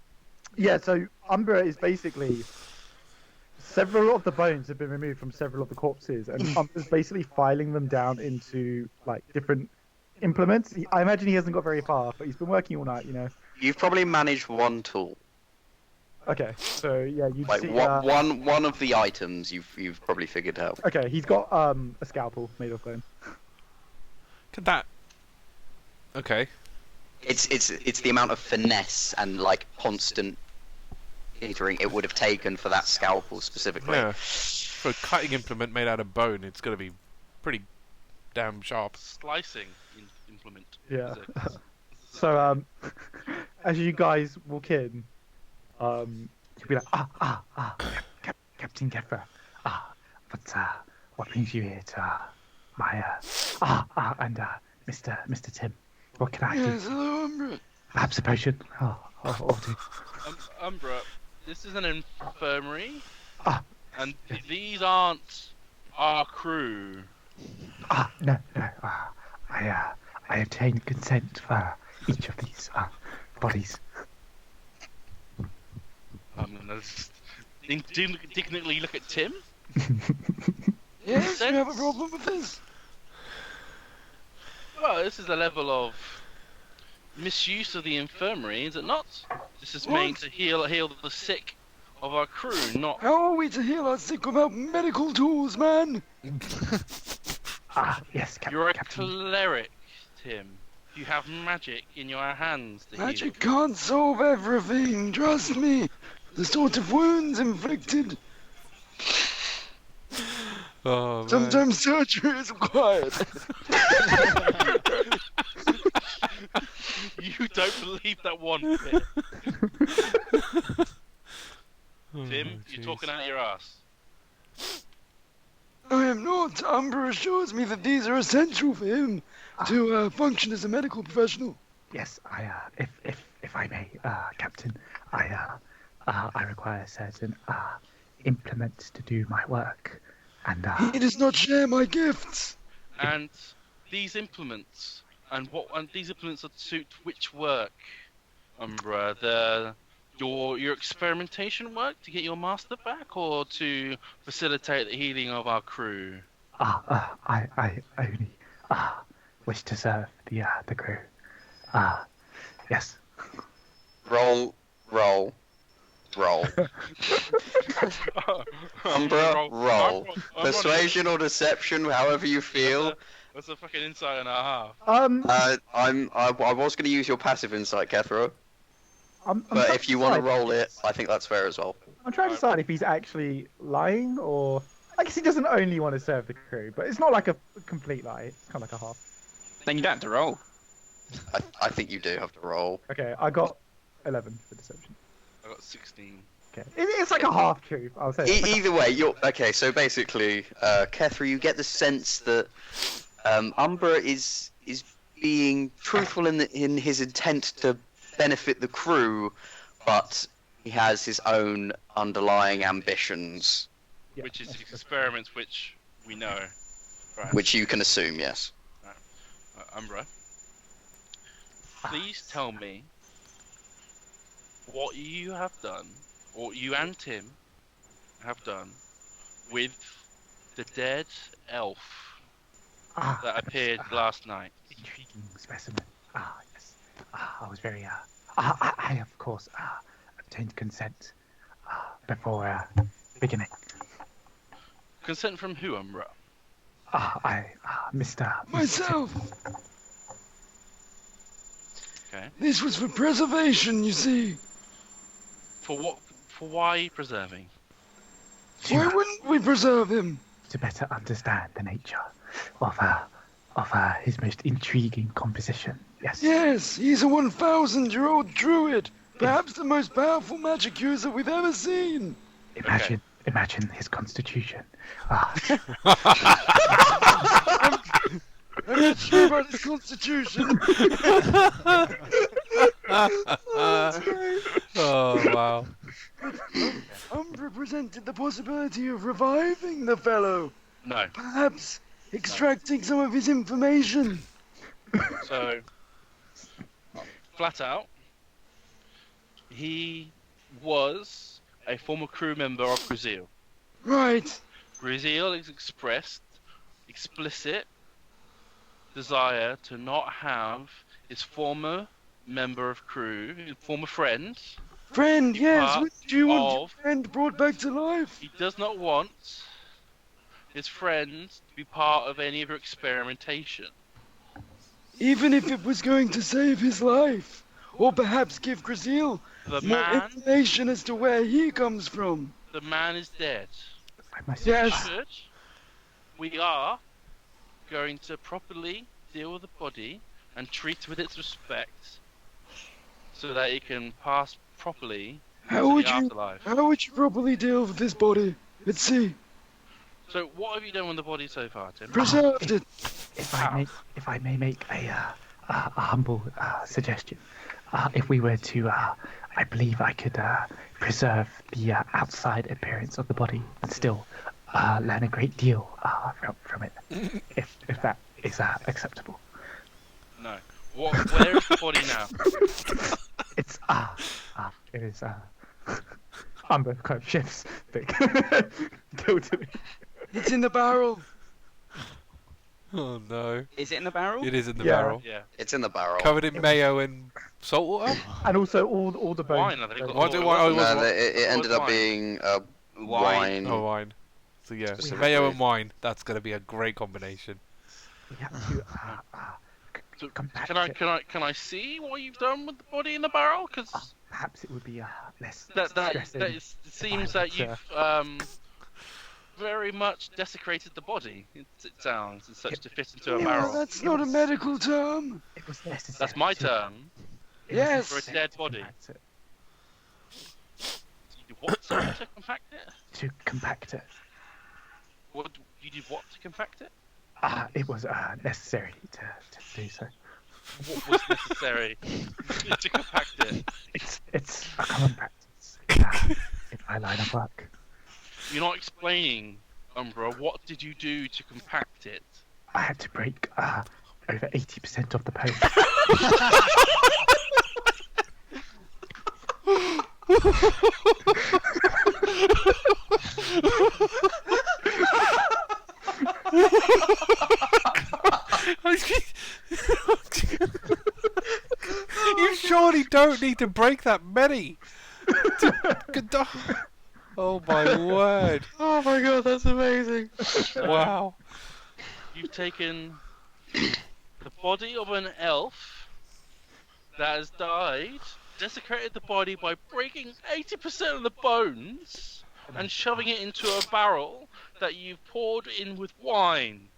Yeah, so Umbra is basically several of the bones have been removed from several of the corpses, and Umbra's basically filing them down into like different implements. I imagine he hasn't got very far, but he's been working all night, you know. You've probably managed one tool. Okay, so yeah, you Like see. one of the items you've probably figured out. Okay, he's got a scalpel made of bone. Could that? Okay. It's the amount of finesse and like constant hitting it would have taken for that scalpel specifically. Yeah. For a cutting implement made out of bone, it's gonna be pretty damn sharp. Slicing implement. Yeah. Is it? So as you guys walk in, you'll be like, Captain Kethra, what brings you here to my and Mr. Tim? What can I do? Yes, hello, Umbra. Perhaps a potion? I'll do. Umbra, this is an infirmary. Ah. And these aren't our crew. No. I obtained consent for each of these bodies. I'm gonna just indignantly look at Tim. Yes, you have a problem with this? Well, this is a level of misuse of the infirmary, is it not? This is meant to heal the sick of our crew, not. How are we to heal our sick without medical tools, man? Yes, You're a Captain. cleric, Tim. You have magic in your hands to Magic can't solve everything, trust me. The sort of wounds inflicted. Oh man. Sometimes surgery is required. You don't believe that one bit. Oh, Tim, you're jeez. talking out your ass. I am not. Umbra assures me that these are essential for him to function as a medical professional. Yes, if I may, Captain, I require certain implements to do my work, and He does not share my gifts. And these implements, and these implements are to suit which work, Umbra? Your experimentation work to get your master back, or to facilitate the healing of our crew? I only wish to serve the crew. Yes. Roll. Umbra, roll. Persuasion or deception, however you feel. That's a fucking insight and a half. I was going to use your passive insight, Kethra, I'm but trying if you want to decide- roll it, I think that's fair as well. I'm trying to decide if he's actually lying or. I guess he doesn't only want to serve the crew, but it's not like a complete lie. It's kind of like a half. Then you don't have to roll. I think you do have to roll. Okay, I got 11 for deception. I got 16. Okay, it's like a half truth. I'll say. It's like Either way, you're okay. So basically, Kethra, you get the sense that Umbra is being truthful in his intent to benefit the crew, but he has his own underlying ambitions, yeah, Which is that's- experiments which we know. Right. which you can assume, yes. Umbra, please tell me what you have done or you and Tim have done with the dead elf that appeared last night. Intriguing specimen. Yes. I was very. I of course obtained consent before beginning. Consent from who, Umbra? Mr. Myself! Okay. This was for preservation, you see. For what? For why preserving? Why wouldn't we preserve him? To better understand the nature of his most intriguing composition. Yes. Yes, he's a 1,000-year-old druid. Perhaps the most powerful magic user we've ever seen. Imagine his constitution. I'm not sure about his constitution. Oh wow. Umbra presented the possibility of reviving the fellow. No. Perhaps extracting some of his information. So, flat out, he was a former crew member of Gruzeel. Right. Gruzeel has expressed explicit desire to not have his former member of crew, his former friend. Friend, yes. Part Would you want your of- friend brought back to life? He does not want his friend to be part of any of your experimentation. Even if it was going to save his life. Or perhaps give Gruzeel The more man, information as to where he comes from. the man is dead. Yes. We are going to properly deal with the body and treat with its respect, so that it can pass properly How to would the you afterlife. how would you properly deal with this body? Let's see. So, what have you done with the body so far, Tim? Preserved it. If I may make a humble suggestion, if we were to, I believe I could preserve the outside appearance of the body and still learn a great deal from it, if that is acceptable. No. Where is the body now? It's it is Umber kind of shifts thing. Go to me. It's in the barrel. Oh no. Is it in the barrel? It is in the Yeah. barrel. Yeah. It's in the barrel. Covered in mayo and salt water? And also all the bones. Wine, I think. Why do It I- wasn't- was No, it ended up wine. being Wine. Oh, wine. So yeah, Specifically. mayo and wine. That's going to be a great combination. We have to So, compact can I see what you've done with the body in the barrel? Because perhaps it would be less that stressing. it seems that you've very much desecrated the body. It sounds as such to fit into a Yeah, barrel. that's not a medical term. It was necessary. That's my term. Yes. For a dead body. You did what to compact it? To compact it. What you did what to compact it? It was necessary to do so. What was necessary to compact it? It's a common practice in my line of work. You're not explaining, Umbra. What did you do to compact it? I had to break over 80% of the post. You surely don't need to break that many. Oh my word! Oh my god, that's amazing. Wow. You've taken the body of an elf that has died, desecrated the body by breaking 80% of the bones, and shoving it into a barrel that you've poured in with wine.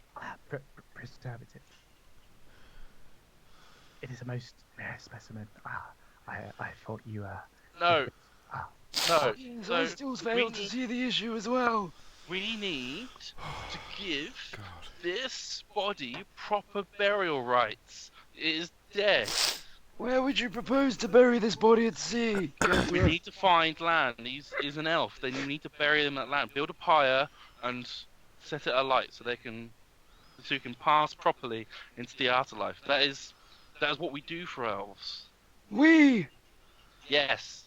Preservative. It is a most rare specimen. I thought you No. No. Yes, So I still fail we to need- see the issue as well. We need to give this body proper burial rites. It is dead. Where would you propose to bury this body at sea? We need to find land. He's an elf. Then you need to bury them at land. Build a pyre and set it alight so you can pass properly into the afterlife. That is what we do for elves. We. Yes.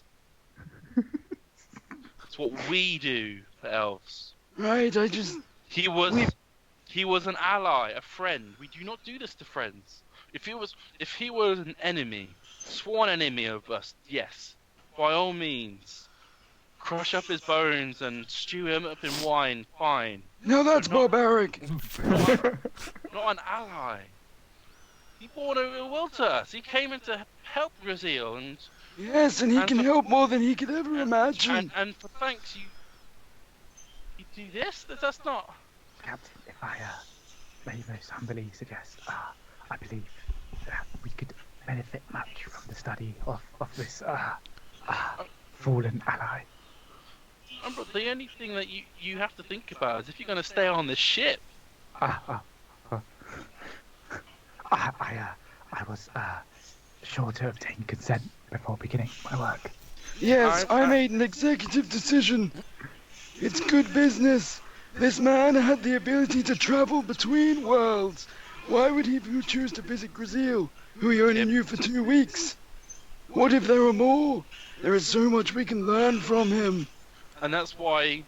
what we do for elves. Right, He was an ally, a friend. We do not do this to friends. If he was an enemy, sworn enemy of us, yes, by all means, crush up his bones and stew him up in wine. Fine. Now that's barbaric. Not an ally. He brought a will to us. He came in to help Gruzeel, and Yes, and he can help more than he could ever imagine. and for thanks you do this. That's not. Captain, if I may most humbly suggest, I believe that we could benefit much from the study of this fallen ally. Umbra, the only thing that you have to think about is if you're going to stay on this ship. I was sure to obtain consent before beginning my work. Yes, I made an executive decision. It's good business. This man had the ability to travel between worlds. Why would he choose to visit Gruzeel, who he only knew for 2 weeks? What if there are more? There is so much we can learn from him. And that's why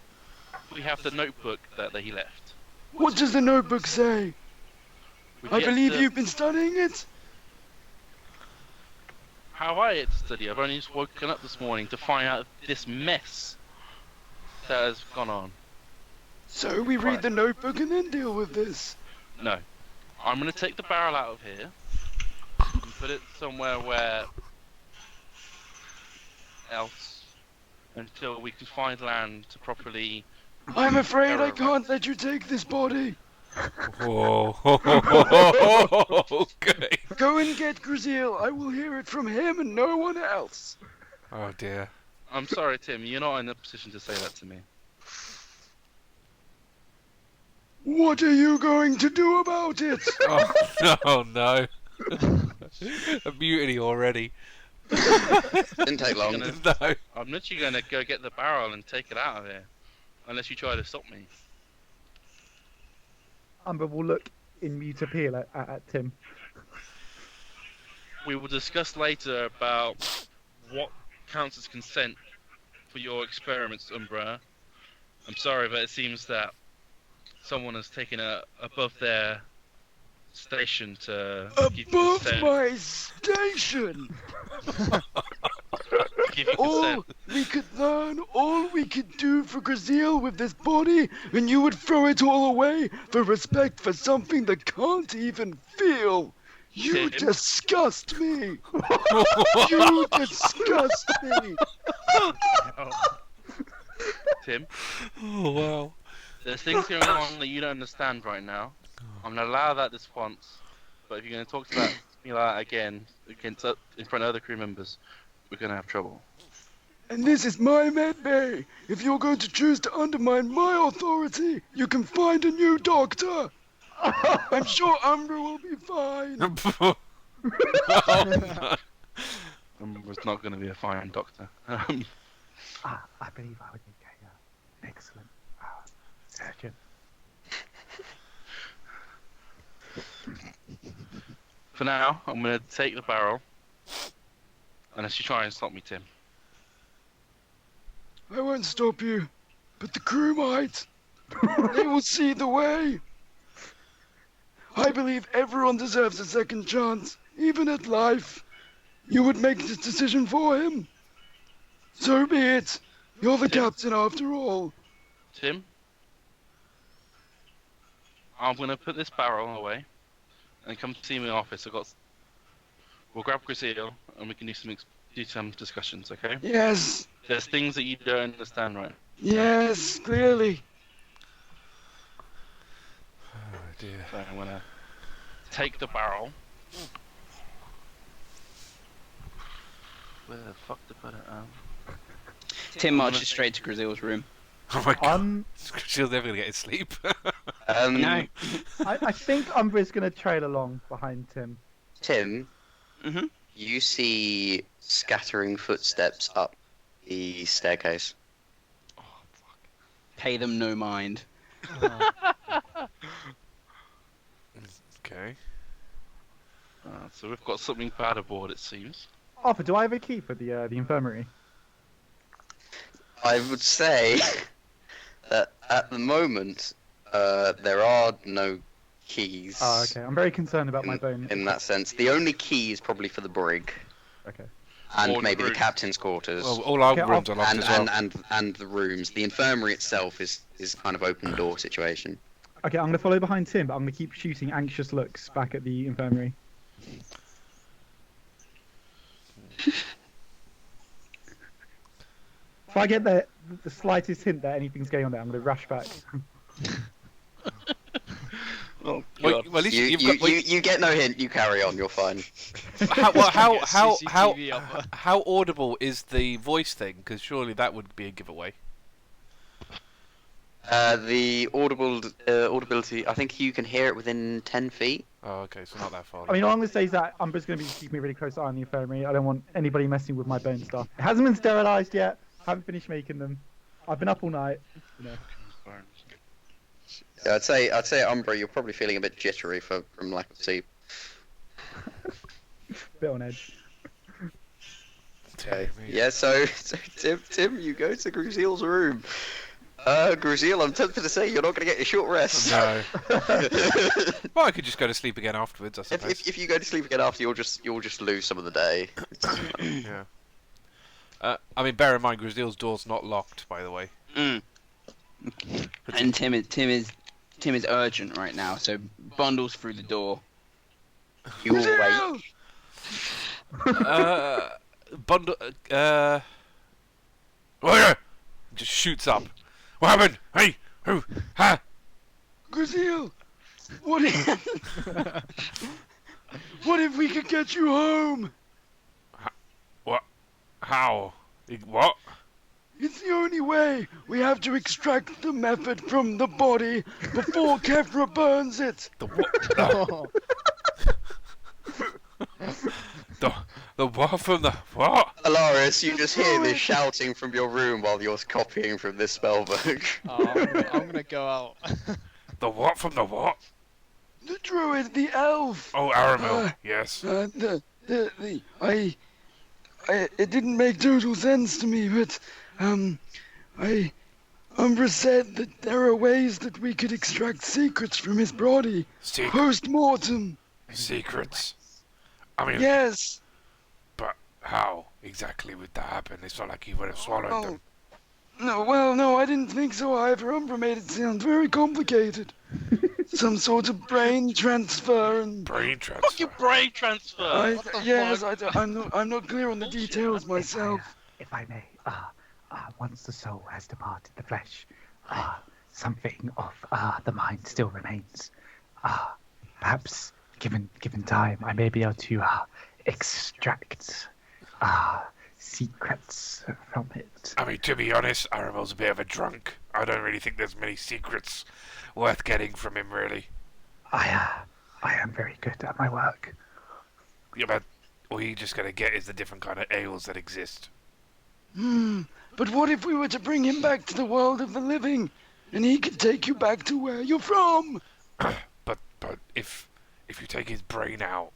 we have the notebook that he left. What does the notebook say? We've I yet believe to- you've been studying it. How I had to study. I've only just woken up this morning to find out this mess that has gone on. So we read the notebook and then deal with this. No. I'm going to take the barrel out of here and put it somewhere where else until we can find land to properly... I'm afraid I can't let you take this body. Whoa. Okay. Go and get Gruzeel. I will hear it from him and no one else. Oh dear. I'm sorry, Tim. You're not in a position to say that to me. What are you going to do about it? Oh no. A mutiny already. Didn't take long. No. I'm literally going to go get the barrel and take it out of here. Unless you try to stop me. Umbra will look in mute appeal at Tim. We will discuss later about what counts as consent for your experiments, Umbra. I'm sorry, but it seems that someone has taken it above their station to give you Above consent. my station! Give you All consent. we could learn, all we could do for Gruzeel with this body, and you would throw it all away for respect for something that can't even feel. You Tim? disgust me! You disgust me! Tim, Oh wow. there's things going on that you don't understand right now. I'm going to allow that this once, but if you're going to talk to me like that again in front of other crew members, we're going to have trouble. And this is my med bay. If you're going to choose to undermine my authority, you can find a new doctor. I'm sure Umbra will be fine. Umbra's not going to be a fine doctor. I believe I would make an excellent surgeon. For now, I'm going to take the barrel. Unless you try and stop me, Tim. I won't stop you, but the crew might. They will see the way. I believe everyone deserves a second chance, even at life. You would make this decision for him. So be it. You're the captain after all. Tim? I'm going to put this barrel away. And come see me in the office. We'll grab Gruzeel and we can do some discussions, okay? Yes, There's things that you don't understand, right? yes, clearly. Oh dear. So I'm gonna take the barrel. Where the fuck to put it? Tim marches straight to Gruzeel's room. Oh my god. Um, She'll never gonna get his sleep. No. I think Umbra's going to trail along behind Tim. Tim, Mhm. you see scattering footsteps up the staircase. Pay them no mind. Okay. So we've got something bad aboard, it seems. Arthur, do I have a key for the infirmary? I would say that at the moment, there are no keys. Oh, okay. I'm very concerned about my bone. In that sense, the only key is probably for the brig. Okay. And Or maybe the rooms. captain's quarters. Well, all our Okay, rooms are locked and, as well. and the rooms. The infirmary itself is kind of open door situation. Okay, I'm gonna follow behind Tim, but I'm gonna keep shooting anxious looks back at the infirmary. If I get the slightest hint that anything's going on there, I'm gonna rush back. Oh, Well, God. at least You, you've you, got. you get no hint. You carry on. You're fine. How audible is the voice thing? Because surely that would be a giveaway. The audibility. I think you can hear it within 10 feet. Oh, okay, so not that far. I mean, all I'm gonna say is that Umbra's gonna be keeping a really close eye on the infirmary. I don't want anybody messing with my bone stuff. It hasn't been sterilised yet. Haven't finished making them. I've been up all night. You know. Yeah, I'd say Umbra, you're probably feeling a bit jittery from lack of sleep. Bit on edge. Okay. Yeah. So Tim, you go to Gruzeel's room. Gruzeel, I'm tempted to say you're not going to get your short rest. No. Well, I could just go to sleep again afterwards, I suppose. if you go to sleep again after, you'll just lose some of the day. Yeah. I mean, bear in mind, Gruzeel's door's not locked, by the way. Mm. And Tim is urgent right now, so bundles through the door. You will wait. Bundle. Oh, just shoots up. What happened? Hey, who? Ha! Gruzeel, what if... what if we could get you home? What? How? What? It's the only way. We have to extract the method from the body before Kethra burns it. The what? The what from the what? Alarias, you just hear this shouting from your room while you're copying from this spellbook. I'm gonna go out. The what from the what? The druid, the elf. Oh, Aramil. Yes. It didn't make total sense to me, but, Umbra said that there are ways that we could extract secrets from his body. Post-mortem. Secrets. I mean, Yes. but how exactly would that happen? It's not like he would have swallowed them. No, I didn't think so either. Umbra made it sound very complicated. Some sort of brain transfer and... Brain transfer. Fuck your brain transfer! What the fuck? I'm not clear on the details myself. If I may, once the soul has departed the flesh, something of the mind still remains. Perhaps, given time, I may be able to extract secrets from it. I mean, to be honest, Aramel's a bit of a drunk. I don't really think there's many secrets worth getting from him, really. I am very good at my work. Yeah, but all you're just gonna get is the different kind of ales that exist. But what if we were to bring him back to the world of the living, and he could take you back to where you're from? But if you take his brain out,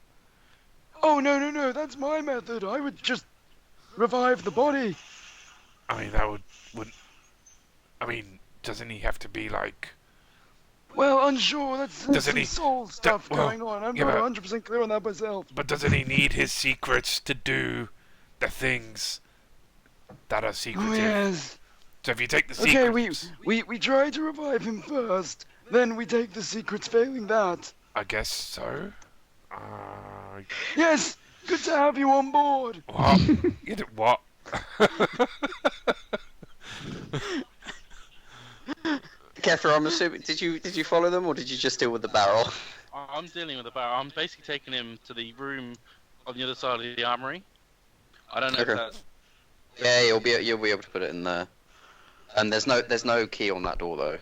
Oh, no, that's my method. I would just revive the body. I mean, that wouldn't. I mean, doesn't he have to be like? Well, unsure. That's Doesn't some he- soul stuff well, going on. I'm yeah, not but- 100% clear on that myself. But doesn't he need his secrets to do the things that are secretive? Oh, yes. So if you take the Okay, secrets, we try to revive him first. Then we take the secrets failing that. I guess so. Yes! Good to have you on board. What? You did what? Kethra, I'm assuming, did you follow them, or did you just deal with the barrel? I'm dealing with the barrel. I'm basically taking him to the room on the other side of the armory. I don't know Okay. if that's... Yeah, you'll be able to put it in there. And there's no key on that door though.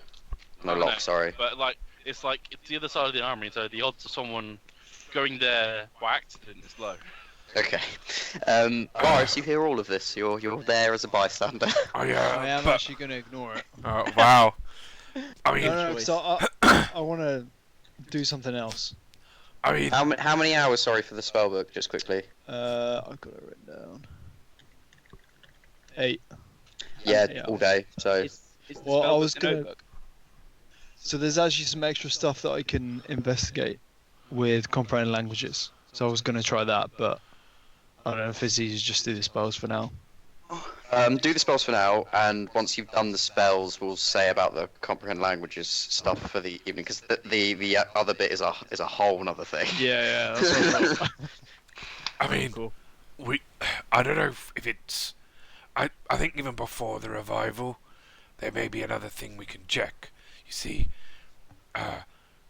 No lock, sorry. But it's the other side of the armory, so the odds of someone going there by accident is low. Okay. Alarias, you hear all of this. You're there as a bystander. Oh yeah. I am but, actually gonna ignore it. wow. I mean, No, so I want to do something else. I mean, How many hours? Sorry for the spellbook, just quickly. I've got it written down. 8. Yeah, Yeah. all day. So Is the Well, I spellbook was a gonna- notebook? So there's actually some extra stuff that I can investigate with comprehend languages. So I was going to try that, but I don't know if it's easy to just do the spells for now. do the spells for now, and once you've done the spells, we'll say about the comprehend languages stuff for the evening, because the other bit is a whole other thing. Yeah, that's what I thought. I mean, Cool. I don't know if it's. I think even before the revival, there may be another thing we can check. You see,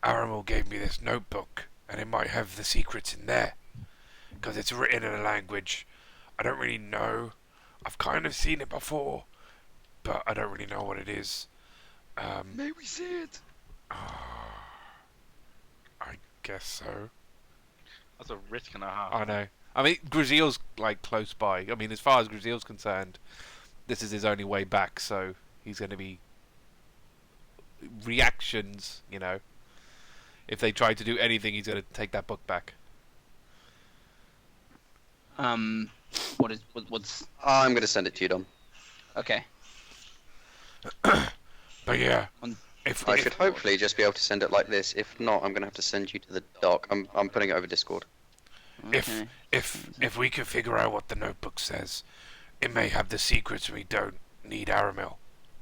Aramil gave me this notebook, and it might have the secrets in there, because it's written in a language I don't really know. I've kind of seen it before, but I don't really know what it is. May we see it? I guess so. That's a risk and a half. I know. I mean, Gruzeel's like close by. I mean, as far as Gruzeel's concerned, this is his only way back, so he's going to be reactions. You know, if they try to do anything, he's going to take that book back. What's I'm going to send it to you, Dom. okay? But yeah, On- if I should hopefully just be able to send it like this. If not, I'm going to have to send you to the doc. I'm putting it over Discord. Okay. if we can figure out what the notebook says, it may have the secrets we don't need Aramil.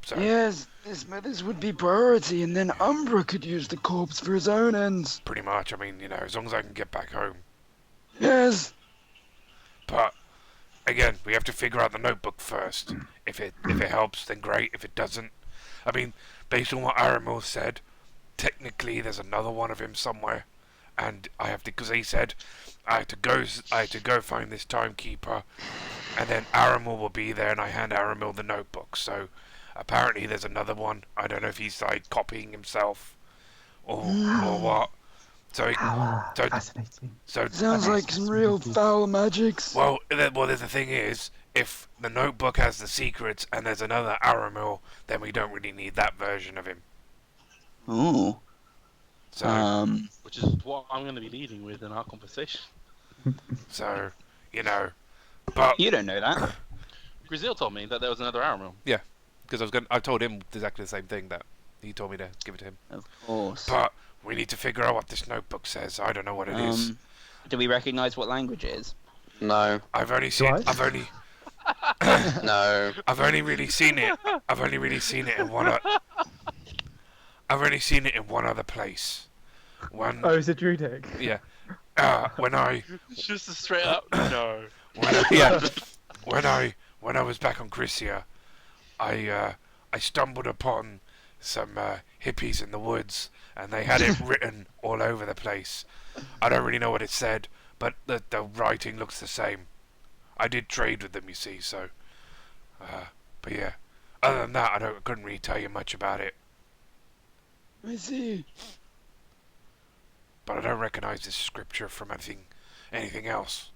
So Yes, this would be priority, and then Umbra could use the corpse for his own ends. pretty much, I mean, you know, as long as I can get back home. Yes. But again, we have to figure out the notebook first. If it helps, then great. If it doesn't, I mean, based on what Aramil said, technically there's another one of him somewhere, and I have to, because he said I had to go find this timekeeper, and then Aramil will be there, and I hand Aramil the notebook. So apparently there's another one. I don't know if he's like copying himself or what. So Fascinating. Sounds like some real foul magics. Well, the thing is, if the notebook has the secrets and there's another Aramil, then we don't really need that version of him. Ooh. So, Which is what I'm going to be leading with in our conversation. so you know, but You don't know that. Gruzeel told me that there was another Aramil. because I told him exactly the same thing that he told me to give it to him. Of course. But we need to figure out what this notebook says. I don't know what it is. Do we recognise what language it is? No, I've only really seen it. I've only really seen it in one. I've only seen it in one other place. Oh, is it Druidic? Yeah. When I It's just a straight up no. when I was back on Chrysia, I stumbled upon some hippies in the woods, and they had it written all over the place. I don't really know what it said, but the writing looks the same. I did trade with them, you see, so. But yeah, other than that, I couldn't really tell you much about it. I see. But I don't recognize this scripture from anything else.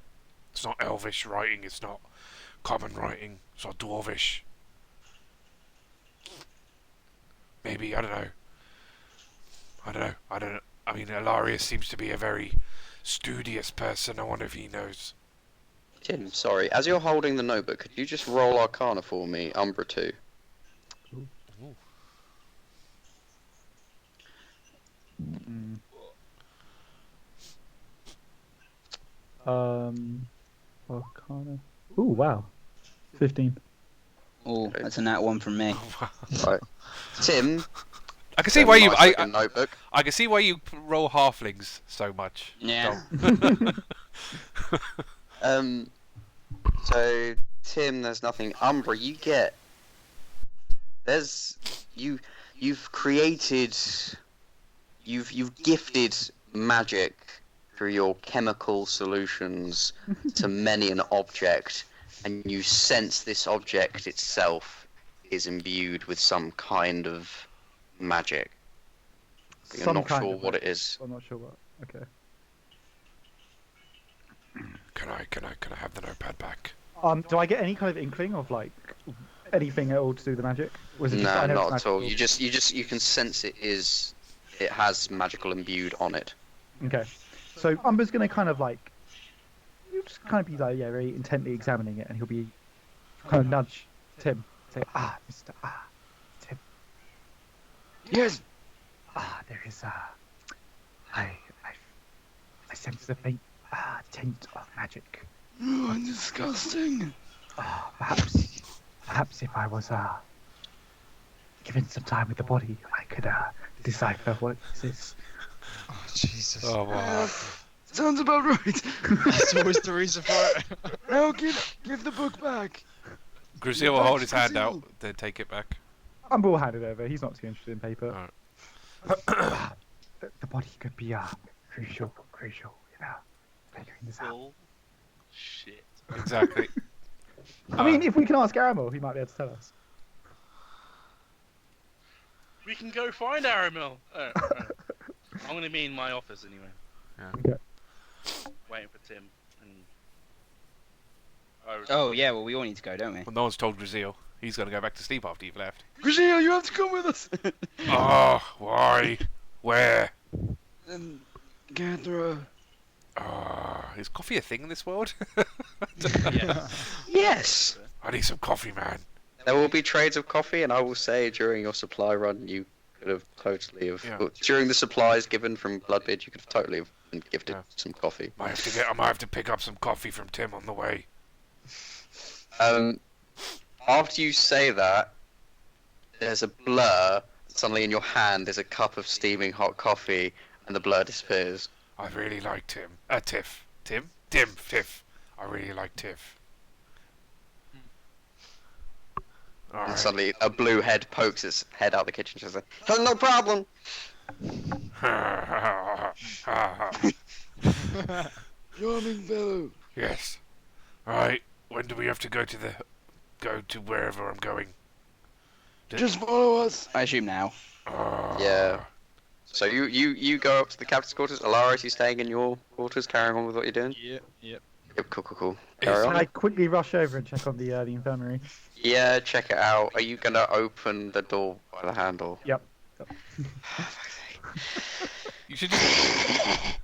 It's not Elvish writing. It's not common writing. It's not Dwarvish. Maybe, I don't know. I mean, Alarias seems to be a very studious person. I wonder if he knows. Tim, sorry. As you're holding the notebook, could you just roll Arcana for me, Umbra 2? Arcana. Ooh, wow. 15. Oh, that's a nat one from me. Right. Tim, I can see why you. nice looking notebook. I can see why you roll halflings so much. Yeah. So Tim, there's nothing. Umbra, you get. You've created. You've gifted magic through your chemical solutions to many an object, and you sense this object itself is imbued with some kind of magic. But you're Some not kind sure of what it is. I'm not sure what. Okay. Can I have the notepad back? Do I get any kind of inkling of like anything at all to do with the magic? Was it just, I No, know it's not at all. magical. You can sense it has magical imbued on it. Okay. So Umber's gonna kind of like, he'll just kind of be like, yeah, very intently examining it, and he'll be kind of nudge Tim say, Mr. Tim. Yes. There is I sense a faint taint of magic. Oh, disgusting. Perhaps if I was given some time with the body, I could decipher what this is. Oh, Jesus. Oh wow. Sounds about right. That's always the reason for it. Now give the book back. Gruzeel will hold his hand out, then take it back. Umbra will hand it over. He's not too interested in paper. Alright. The body could be crucial in figuring this out. Bull. Shit. Exactly. I mean, if we can ask Aramil, he might be able to tell us. We can go find Aramil. Oh. I'm gonna be in my office anyway. Yeah. Okay. Waiting for Tim. And... Oh yeah, well we all need to go, don't we? Well, no one's told Gruzeel. He's gonna go back to sleep after you've left. Gruzeel, you have to come with us. Oh, why? Where? And Kethra. Is coffee a thing in this world? Yeah. Yes. I need some coffee, man. There will be trades of coffee, and I will say during your supply run, you could have totally have. Yeah. Well, during the supplies given from Bloodbid, you could have totally have been gifted Yeah. some coffee. I might have to pick up some coffee from Tim on the way. After you say that, there's a blur. Suddenly, in your hand, there's a cup of steaming hot coffee, and the blur disappears. I really like Tim. Tiff. Tiff. I really like Tiff. And Alright. suddenly, a blue head pokes its head out the kitchen. She says, "No problem." Charming fellow. Yes. Alright. When do we have to go to wherever I'm going? Just follow us. I assume now. Yeah. So you go up to the captain's quarters. Alarias, you staying in your quarters, carrying on with what you're doing? Yep. Yep, cool. Carry Can on. I quickly rush over and check on the infirmary? Yeah, check it out. Are you gonna open the door by the handle? Yep. You should just...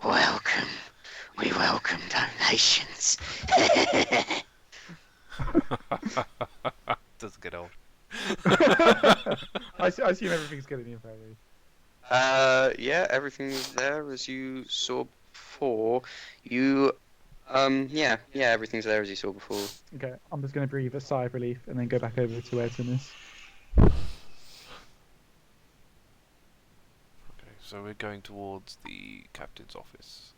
Welcome. We welcome donations. Doesn't get old. I assume everything's good in the infirmary. Yeah, everything's there as you saw before. You, yeah, everything's there as you saw before. Okay, I'm just going to breathe a sigh of relief and then go back over to where Tim is. Okay, so we're going towards the captain's office.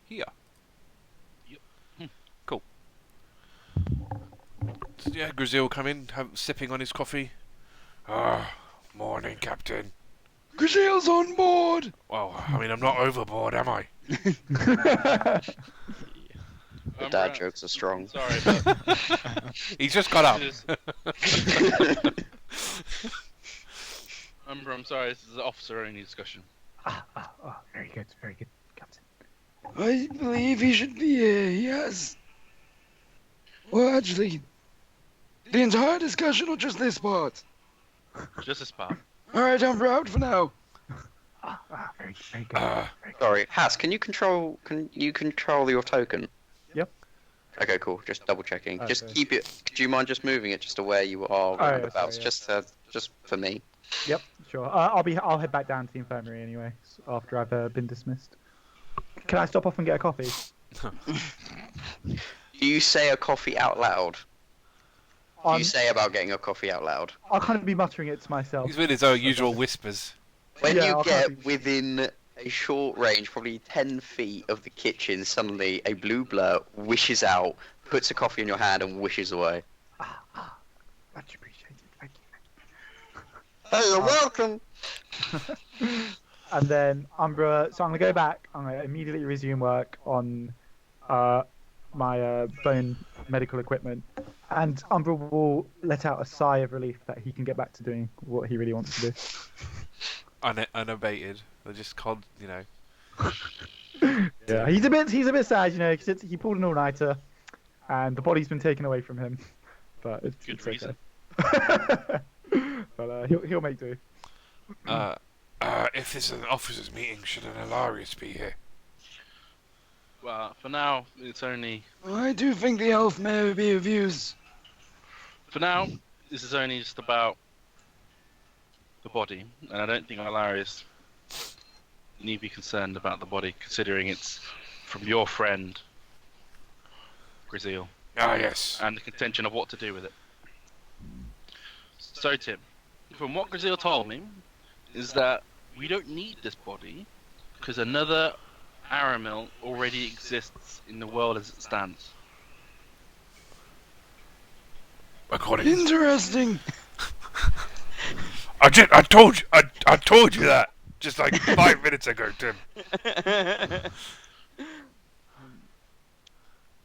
Here. Yep. Cool. So, yeah, Gruzeel will come in, sipping on his coffee. Morning, Captain. Gruzeel's on board. Well, I mean, I'm not overboard, am I? The I'm dad right. jokes are strong. Sorry, but He's just got up. Umbra, I'm sorry. This is an officer-only discussion. Very good, Captain. I believe he should be here, yes. Well, actually, the entire discussion or just this part? Just this part. Alright, I'm out for now. Very good. Sorry, Haiss, can you control your token? Yep. Okay, cool. Just double checking. Oh, Just sorry. keep it. Do you mind just moving it just to where you are? yeah, Roundabouts, sorry, yeah. just for me. Yep, sure. I'll head back down to the infirmary anyway after I've been dismissed. Can I stop off and get a coffee? Do you say a coffee out loud? Do you say about getting a coffee out loud? I'll kind of be muttering it to myself. He's with his own usual whispers. When Yeah, you I'll get kind of- within a short range, probably 10 feet of the kitchen, suddenly a blue blur wishes out, puts a coffee in your hand, and wishes away. Much appreciated. Thank you. Oh, you're welcome. And then Umbra, so I'm gonna go back. I'm gonna immediately resume work on my bone medical equipment, and Umbra will let out a sigh of relief that he can get back to doing what he really wants to do. Unabated. They're just you know. Yeah, he's a bit sad, you know, because he pulled an all-nighter, and the body's been taken away from him. But it's Good it's reason. okay. But he'll make do. If this is an officers' meeting, should an Alarias be here? Well, for now, it's only... I do think the elf may be of use. For now, this is only just about the body, and I don't think Alarias need be concerned about the body, considering it's from your friend Gruzeel, Ah, yes. and the contention of what to do with it. So Tim, from what Gruzeel told me, is that we don't need this body because another Aramil already exists in the world as it stands. According, Interesting. I told you that just like 5 minutes ago, Tim.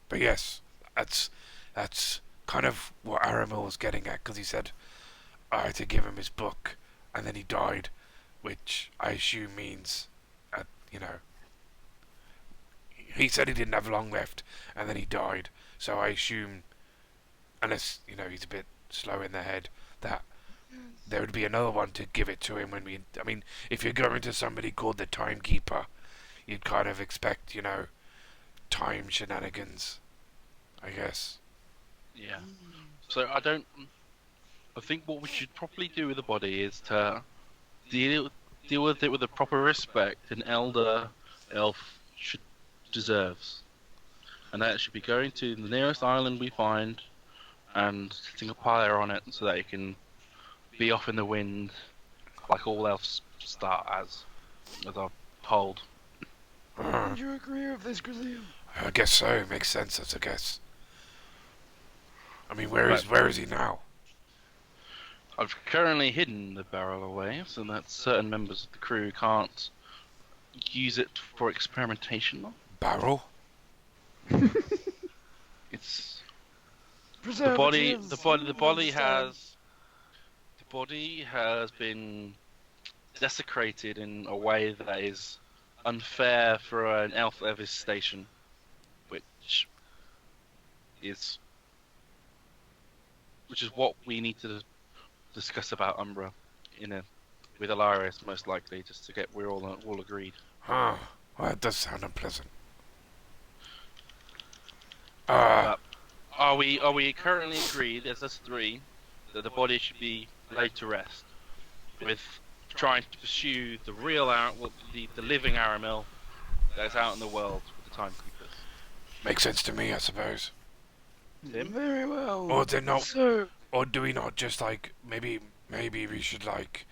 But yes, that's kind of what Aramil was getting at, because he said I had to give him his book, and then he died, which I assume means, you know, he said he didn't have long left, and then he died. So I assume, unless you know he's a bit slow in the head, that there would be another one to give it to him when we. I mean, if you're going to somebody called the Timekeeper, you'd kind of expect, you know, time shenanigans, I guess. Yeah. So I think what we should probably do with the body is to deal with it with the proper respect an elder elf deserves, and that should be going to the nearest island we find and setting a pyre on it so that it can be off in the wind like all elves start as I'm told. Do you agree with this, Gruzeel? I guess so. Makes sense, I guess. I mean, where is he now? I've currently hidden the barrel away so that certain members of the crew can't use it for experimentation. Barrel? It's the Preservatives. body has been desecrated in a way that is unfair for an elf of his station, which is what we need to discuss about Umbra with Alarias most likely, just to get we're all agreed. Huh. Well, that does sound unpleasant. Are we currently agreed as us three that the body should be laid to rest, with trying to pursue the real the living Aramil that is out in the world with the Timekeepers? Makes sense to me, I suppose. Tim? Very well. Or they're not. So, Or do we not just like maybe we should like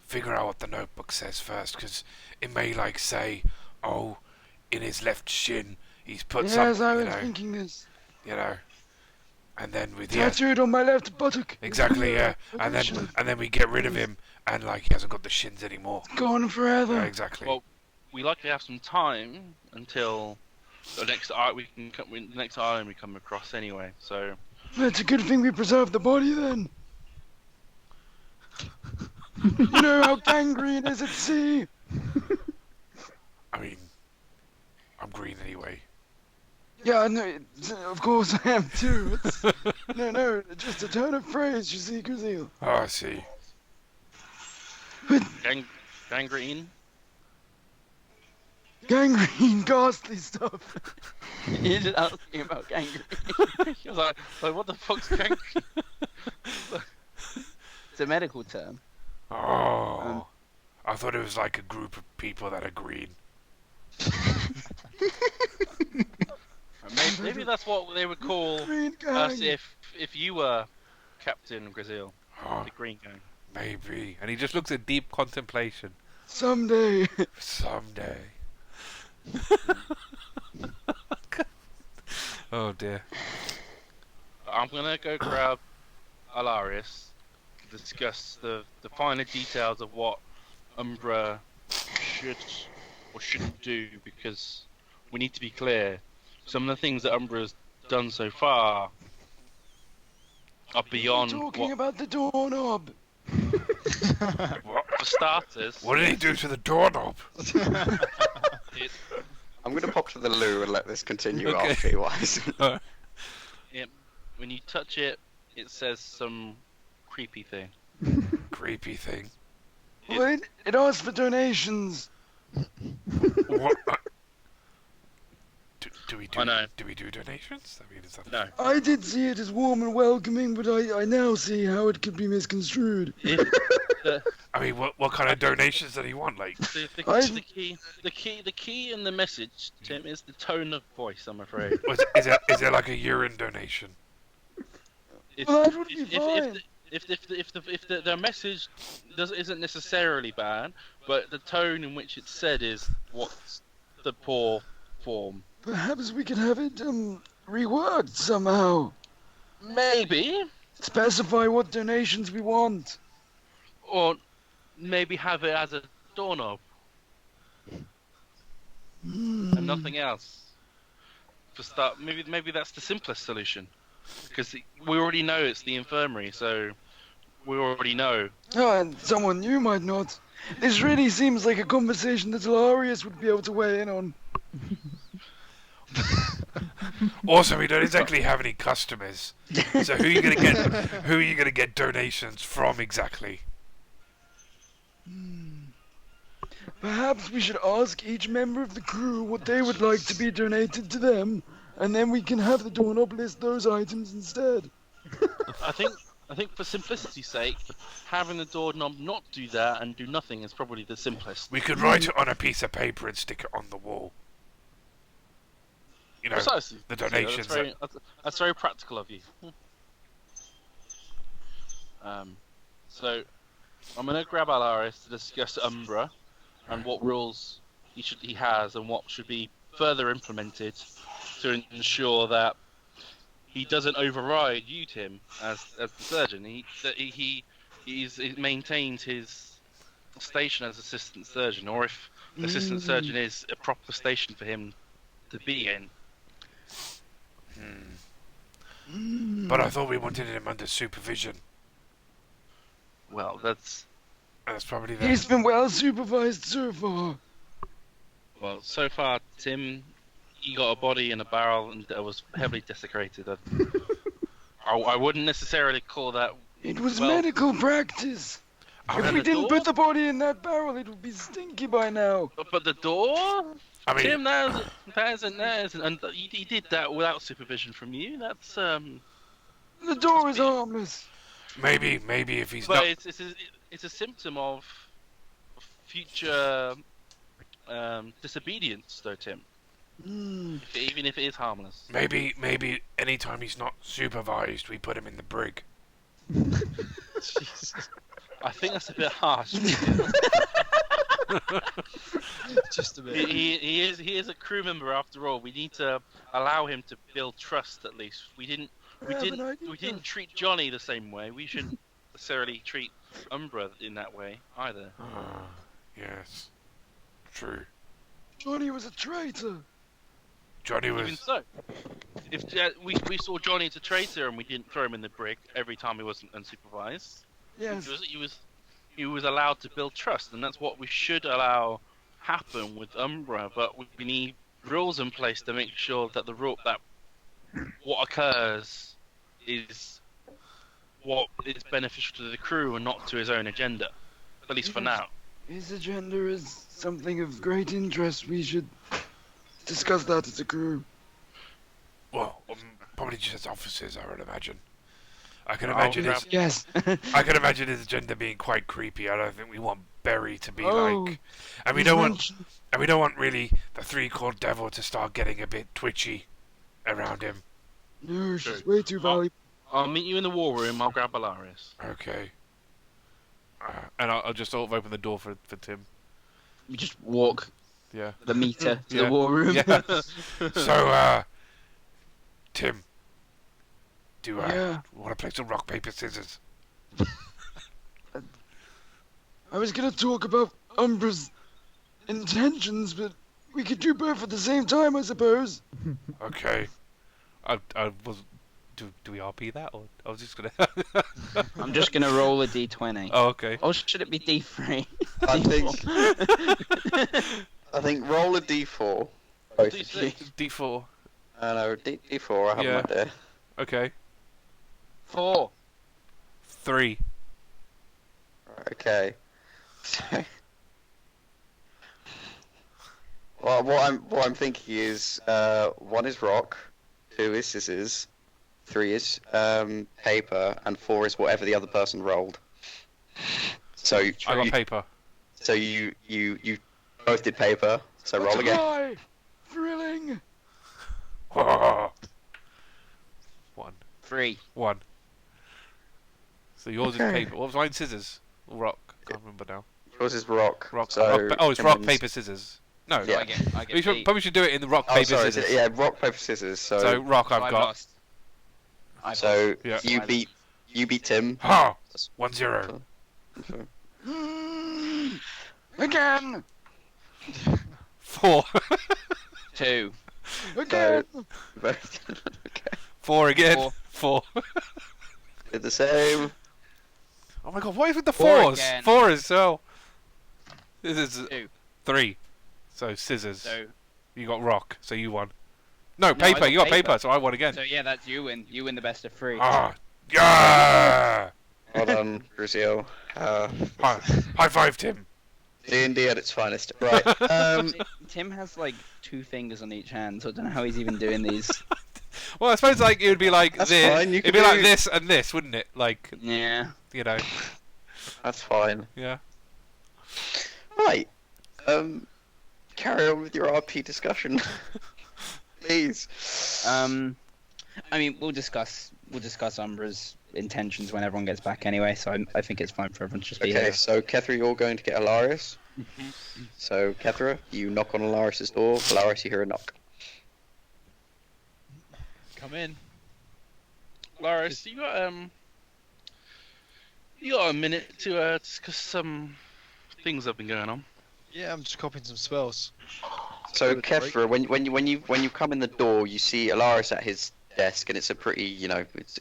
figure out what the notebook says first, because it may like say, oh, in his left shin he's put yes, something, I you was know, thinking this. you know, and then with Tattooed on my left buttock. exactly, yeah, and then we get rid of him, and like he hasn't got the shins anymore. Gone forever. Yeah, exactly. Well, we likely have some time until the next next island we come across anyway. So It's a good thing we preserved the body then. You know how gangrene is at sea. I mean, I'm green anyway. Yeah, no, of course I am too. It's, no, just a turn of phrase, you see, Gruzeel. Oh, I see. gangrene. Gangrene, ghastly stuff. You're just asking about gangrene. I was like, what the fuck's gangrene? It's a medical term. Oh, I thought it was like a group of people that are green. Maybe that's what they would call Green us gang. if you were Captain Gruzeel, Oh, the Green Gang. maybe. And he just looks at deep contemplation. Someday. Someday. Oh dear. I'm gonna go grab Alarias to discuss the finer details of what Umbra should or shouldn't do, because we need to be clear. Some of the things that Umbra's done so far are beyond Talking what, about the doorknob. for starters. What did he do to the doorknob? It, I'm going to pop to the loo and let this continue Okay. RP-wise. when you touch it, it says some creepy thing. Creepy thing. Wait, it asks for donations. What? Do we do? I know. Do we do donations? I mean, is that... No. I did see it as warm and welcoming, but I now see how it could be misconstrued. If the, I mean, what kind of donations did he want? Like, the key in the message, Tim, is the tone of voice. I'm afraid. is there like a urine donation? If, Well, that would be if, fine. if the message isn't necessarily bad, but the tone in which it's said is what's the poor form. Perhaps we could have it reworked somehow. Maybe, Specify what donations we want. or maybe have it as a doorknob and nothing else. For start, maybe that's the simplest solution, because we already know it's the infirmary, so we already know. Oh, and someone new might not. This really seems like a conversation that Alarias would be able to weigh in on. Also, we don't exactly have any customers. So who are you gonna get? Who are you gonna get donations from exactly? Perhaps we should ask each member of the crew what they would like to be donated to them, and then we can have the doorknob list those items instead. I think for simplicity's sake, having the doorknob not do that and do nothing is probably the simplest. We could write it on a piece of paper and stick it on the wall. You know, Precisely. the Yeah, donations. that's very practical of you. So I'm gonna grab Alarias to discuss Umbra and what rules he has and what should be further implemented to ensure that he doesn't override you, Tim, as the surgeon. He maintains his station as assistant surgeon, or if assistant surgeon is a proper station for him to be in. But I thought we wanted him under supervision. Well, that's Probably the... He's been well supervised so far. well. So far, Tim, he got a body in a barrel and that was heavily desecrated. I wouldn't necessarily call that. It was Well- medical practice. If And we the didn't door? put the body in that barrel, it would be stinky by now. But the door, I mean, Tim, that isn't, and he did that without supervision from you. That's The door is harmless. maybe if he's but not... it's a symptom of future disobedience, though, Tim. Even if it is harmless. Maybe anytime he's not supervised, we put him in the brig. I think that's a bit harsh. Just a bit. he is a crew member after all. We need to allow him to build trust at least. We didn't treat Johnny the same way. We shouldn't necessarily treat Umbra in that way either. Yes. True. Johnny was a traitor. Johnny Even was... so, if we saw Johnny as a traitor and we didn't throw him in the brig every time he wasn't unsupervised, Yes. he was allowed to build trust, and that's what we should allow happen with Umbra. But we need rules in place to make sure that that what occurs is what is beneficial to the crew and not to his own agenda, at least for now. His agenda is something of great interest. We should discuss that as a crew. Well, probably just as officers, I would imagine. I can imagine his... Yes. I can imagine his agenda being quite creepy. I don't think we want Berry to be Oh, like... And we he's don't want... mentioned- And we don't want really the three-cornered devil to start getting a bit twitchy around him. No, she's way too valuable. I'll meet you in the war room. I'll grab Alarias. Okay. And I'll just sort of open the door for Tim. You just walk Yeah. the meter to Yeah. the war room. Yeah. So, Tim, do Yeah. want to play some rock, paper, scissors? I was gonna talk about Umbra's intentions, but we could do both at the same time, I suppose. Okay. I was. Do we RP that, or I was just gonna? I'm just gonna roll a d20. Oh, okay. Or should it be d3? I think roll a d4. Both of you. D4. No, d4. I have Yeah. no idea. Okay. 4. 3. Right, okay. So, Well, what I'm thinking is, 1 is rock, 2 is scissors, 3 is paper, and 4 is whatever the other person rolled. So I got paper. So you both did paper. So roll again. Try! Thrilling! 1. 3. 1. So yours Okay. is paper. What was mine? Scissors or rock? Can't remember now. Yours is rock. Rock. So it's rock, Tim's- paper, scissors. No. Yeah. I get We should, beat. probably should do it in the rock, Oh, paper, sorry. scissors. Yeah, rock, paper, scissors. So So rock, So I've I got. lost. I so Yeah. you beat Tim. Ha! 1-0. So- Again! 4. 2. Again! okay. 4 again. 4. 4. Did the same. Oh my god, what is with the 4 4s? again. 4 as well. This is 2. 3. So scissors. So You got rock, so you won. No, I paper. got You got paper. paper, so I won again. so yeah, that's you win. You win the best of 3. Ah, yeah! Well done, Gruzeel. High five, Tim. D&D at its finest. Right. Tim has like 2 fingers on each hand, so I don't know how he's even doing these. Well, I suppose like it would be like That's this. fine, you It'd can be like do- this and this, wouldn't it? Like, Yeah. you know, That's fine. yeah. Right. Carry on with your RP discussion, please. I mean, we'll discuss Umbra's intentions when everyone gets back anyway. So I think it's fine for everyone to just be Okay, here. so Kethra, you're going to get Alarias. So Kethra, you knock on Alarias' door. Alarias, you hear a knock. Come in. Laris, you got a minute to discuss some things that have been going on. Yeah, I'm just copying some spells. So Good break. Kethra, when you come in the door, you see Alarias at his desk, and it's a pretty,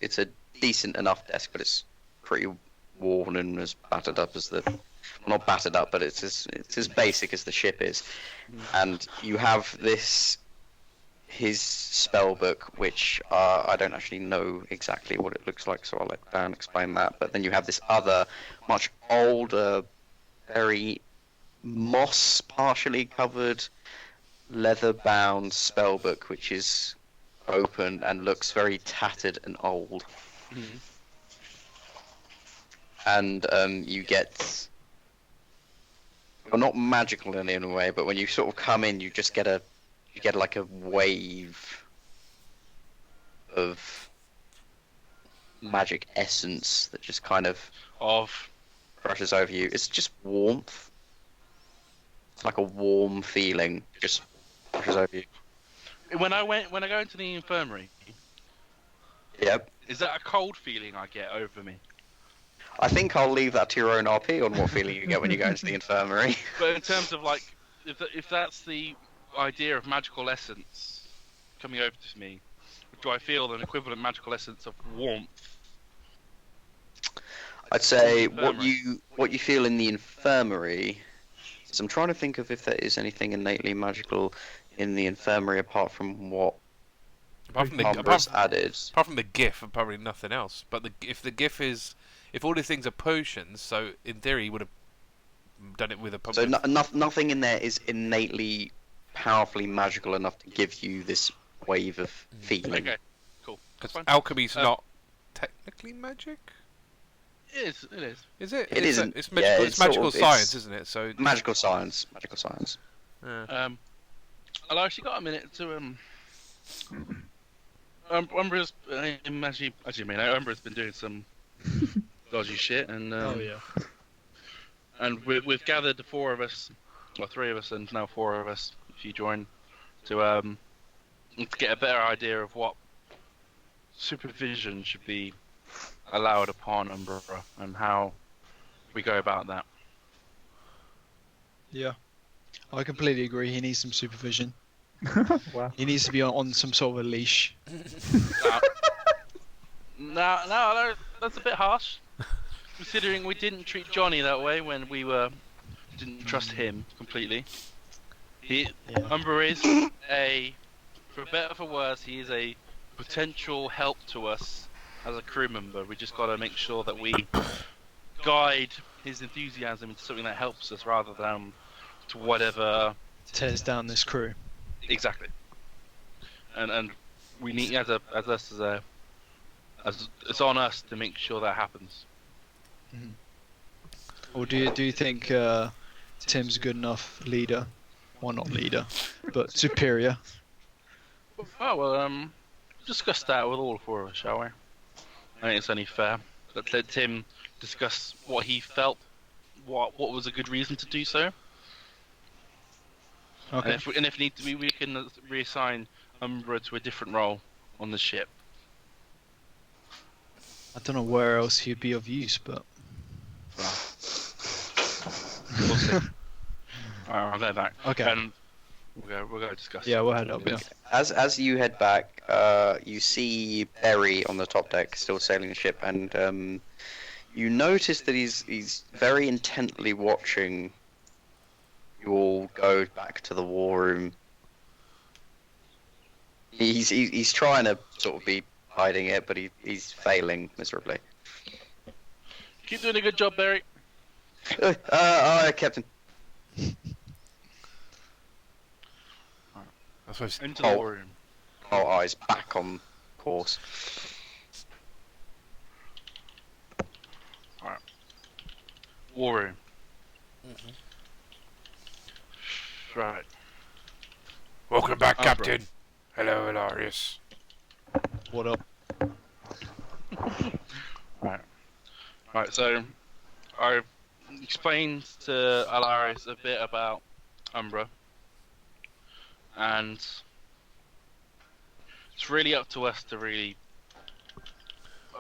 it's a decent enough desk, but it's pretty worn and as battered up as well, not battered up, but it's as basic as the ship is. And you have his spell book, which I don't actually know exactly what it looks like, so I'll let Dan explain that. But then you have this other, much older, very moss partially covered, leather-bound spell book, which is open and looks very tattered and old. And you get, well, not magical in any way, but when you sort of come in, you get like a wave of magic essence that just kind of brushes over you. It's just warmth. It's like a warm feeling just brushes over you. When I go into the infirmary, Yep. is that a cold feeling I get over me? I think I'll leave that to your own RP on what feeling you get when you go into the infirmary. But in terms of like, if that's the idea of magical essence coming over to me, do I feel an equivalent magical essence of warmth? I'd say Infirmary. what you feel in the infirmary is, I'm trying to think of if there is anything innately magical in the infirmary apart from what Apart from the Umbra's added. apart from the GIF and probably nothing else. But if the GIF is, if all these things are potions, so in theory he would have done it with a So nothing in there is innately powerfully magical enough to give you this wave of feeling. Okay, cool. because Fine. alchemy's not technically magic. It is. Is it? It It's isn't. It's magical, Yeah, it's magical sort of- science, isn't it? So Magical science. Magical science. I've actually got a minute to Umbra's as you may know, Umbra's been doing some dodgy shit, and Oh yeah. and we've gathered the 4 of us, or 3 of us, and now 4 of us, if you join, to get a better idea of what supervision should be allowed upon Umbra and how we go about that. Yeah. I completely agree. He needs some supervision. Wow. He needs to be on some sort of a leash. No, that's a bit harsh, considering we didn't treat Johnny that way when we didn't trust him completely. Umbra is for better or for worse, he is a potential help to us as a crew member. We just got to make sure that we guide his enthusiasm into something that helps us, rather than to whatever tears down this crew. Exactly. And we need as it's on us to make sure that happens. Or do you think Tim's a good enough leader? Well, not leader, but superior. Oh well, discuss that with all four of us, shall we? I think it's only fair. Let Tim discuss what he felt, what was a good reason to do so. Okay. And if need to be, we can reassign Umbra to a different role on the ship. I don't know where else he'd be of use, but We'll see. Alright, I'll go back. okay. And we'll go discuss. Yeah, we'll head up. Yeah. As you head back, you see Barry on the top deck, still sailing the ship, and you notice that he's very intently watching you all go back to the war room. He's trying to sort of be hiding it, but he's failing miserably. Keep doing a good job, Barry. Captain. I suppose. Into the war room. Our eyes back on course. War room. Right. Welcome back, Umbra. Captain. Hello, Alarias. What up? Right, so I've explained to Alarias a bit about Umbra, and it's really up to us to really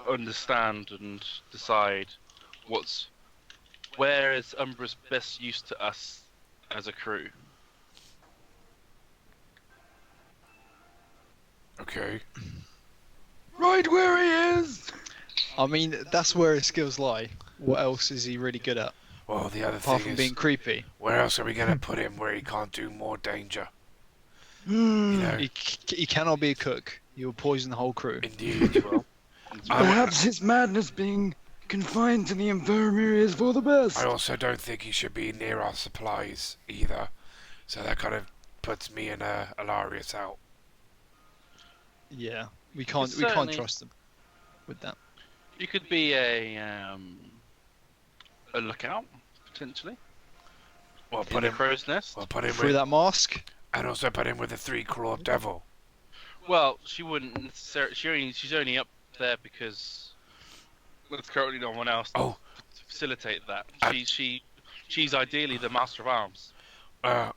understand and decide where is Umbra's best use to us as a crew. Okay. Right where he is! I mean, that's where his skills lie. What else is he really good at? Well, the other Apart thing from is, being creepy. where else are we going to put him where he can't do more danger? You Hmm. know, He cannot be a cook. He will poison the whole crew. indeed. Perhaps his madness being confined to the infirmary is for the best. I also don't think he should be near our supplies either. So that kind of puts me and Alarias out. Yeah, we can't certainly- trust him with that. You could be a lookout potentially. Well, In put the him. crow's nest. Well, put him Through with, that mask. and also put him with the 3-clawed devil. Well, she wouldn't necessarily. She's only up there because there's currently no one else Oh. to facilitate that. And- She's ideally the master of arms.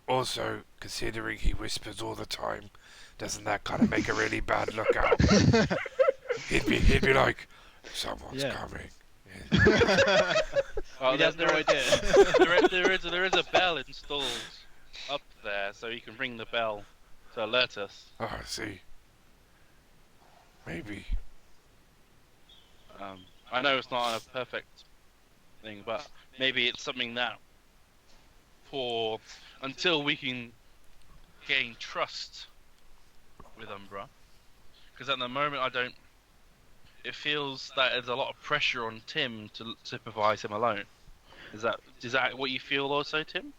Also, considering he whispers all the time, doesn't that kind of make a really bad lookout? he'd be like, someone's Yeah. coming. Oh, We'd have no idea. there is a bell installed up there, so you can ring the bell to alert us. Oh, I see. Maybe. I know it's not a perfect thing, but maybe it's something that until we can gain trust with Umbra, because at the moment it feels that there's a lot of pressure on Tim to supervise him alone. Is that what you feel also, Tim?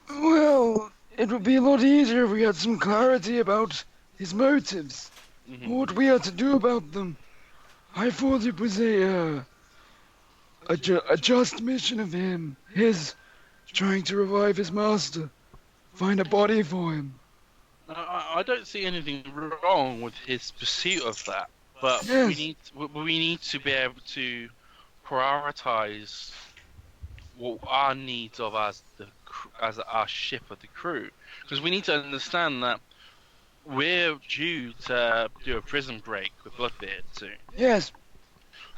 Well, it would be a lot easier if we had some clarity about his motives. Mm-hmm. What we are to do about them. I thought it was a just mission of his trying to revive his master, find a body for him. I don't see anything wrong with his pursuit of that, but Yes. we need to be able to prioritize what our needs of as our ship of the crew, because we need to understand that we're due to do a prison break with Bloodbeard soon, Yes,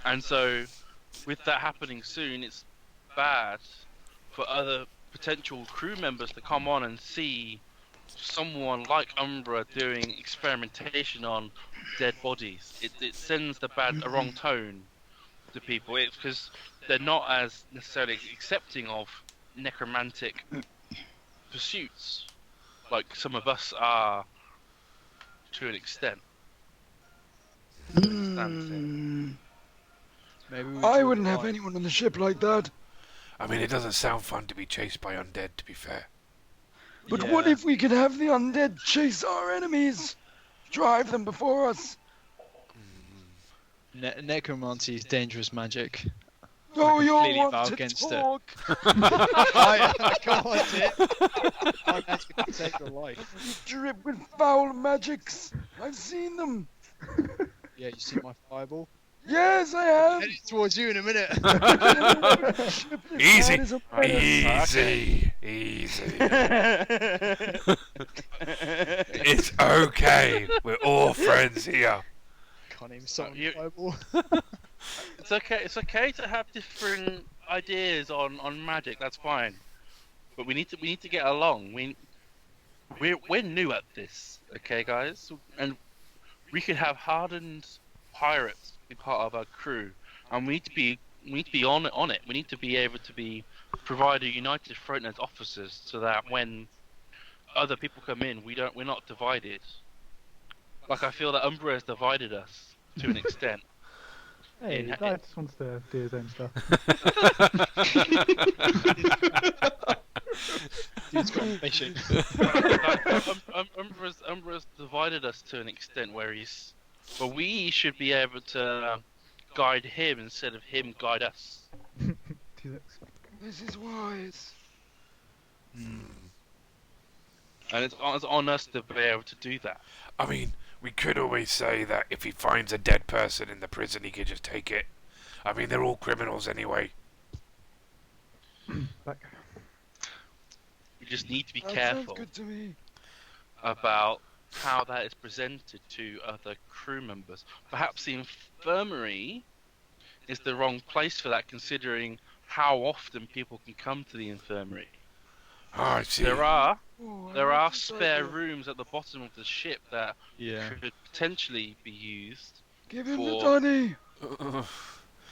and so with that happening soon, it's bad for other potential crew members to come on and see someone like Umbra doing experimentation on dead bodies. It sends a wrong tone to people. It's because they're not as necessarily accepting of necromantic pursuits like some of us are to an extent. Hmm. Maybe we I should wouldn't have apply. anyone on the ship like that. I mean, it doesn't sound fun to be chased by undead, to be fair. But what if we could have the undead chase our enemies? Drive them before us. Necromancy is dangerous magic. Oh, you completely want vow to against it. talk? I can't it. My magic can save your life. You drip with foul magics. I've seen them. Yeah, you see my fireball? Yes, I have. Heading towards you in a minute. Easy. That is a menace. Easy. It's okay. We're all friends here. Can't even summon You- fireball. It's okay. It's okay to have different ideas on magic. That's fine. But we need to get along. We're new at this, okay, guys? And we could have hardened pirates be part of our crew, and we need to be on it. We need to be able to provide a united front as officers, so that when other people come in, we're not divided. Like I feel that Umbra has divided us to an extent. Hey, the guy just wants to do his own stuff. Dude's gone fishing. Umbra's divided us to an extent where we should be able to guide him instead of him guide us. This is wise. And it's on us to be able to do that. I mean, we could always say that if he finds a dead person in the prison, he could just take it. I mean, they're all criminals anyway. Back. We just need to be That careful sounds good to me. about how that is presented to other crew members. Perhaps the infirmary is the wrong place for that, considering how often people can come to the infirmary. Oh, I see. There are Oh, I There like are this spare idea. rooms at the bottom of the ship that Yeah. could potentially be used. Give him for- the Donny.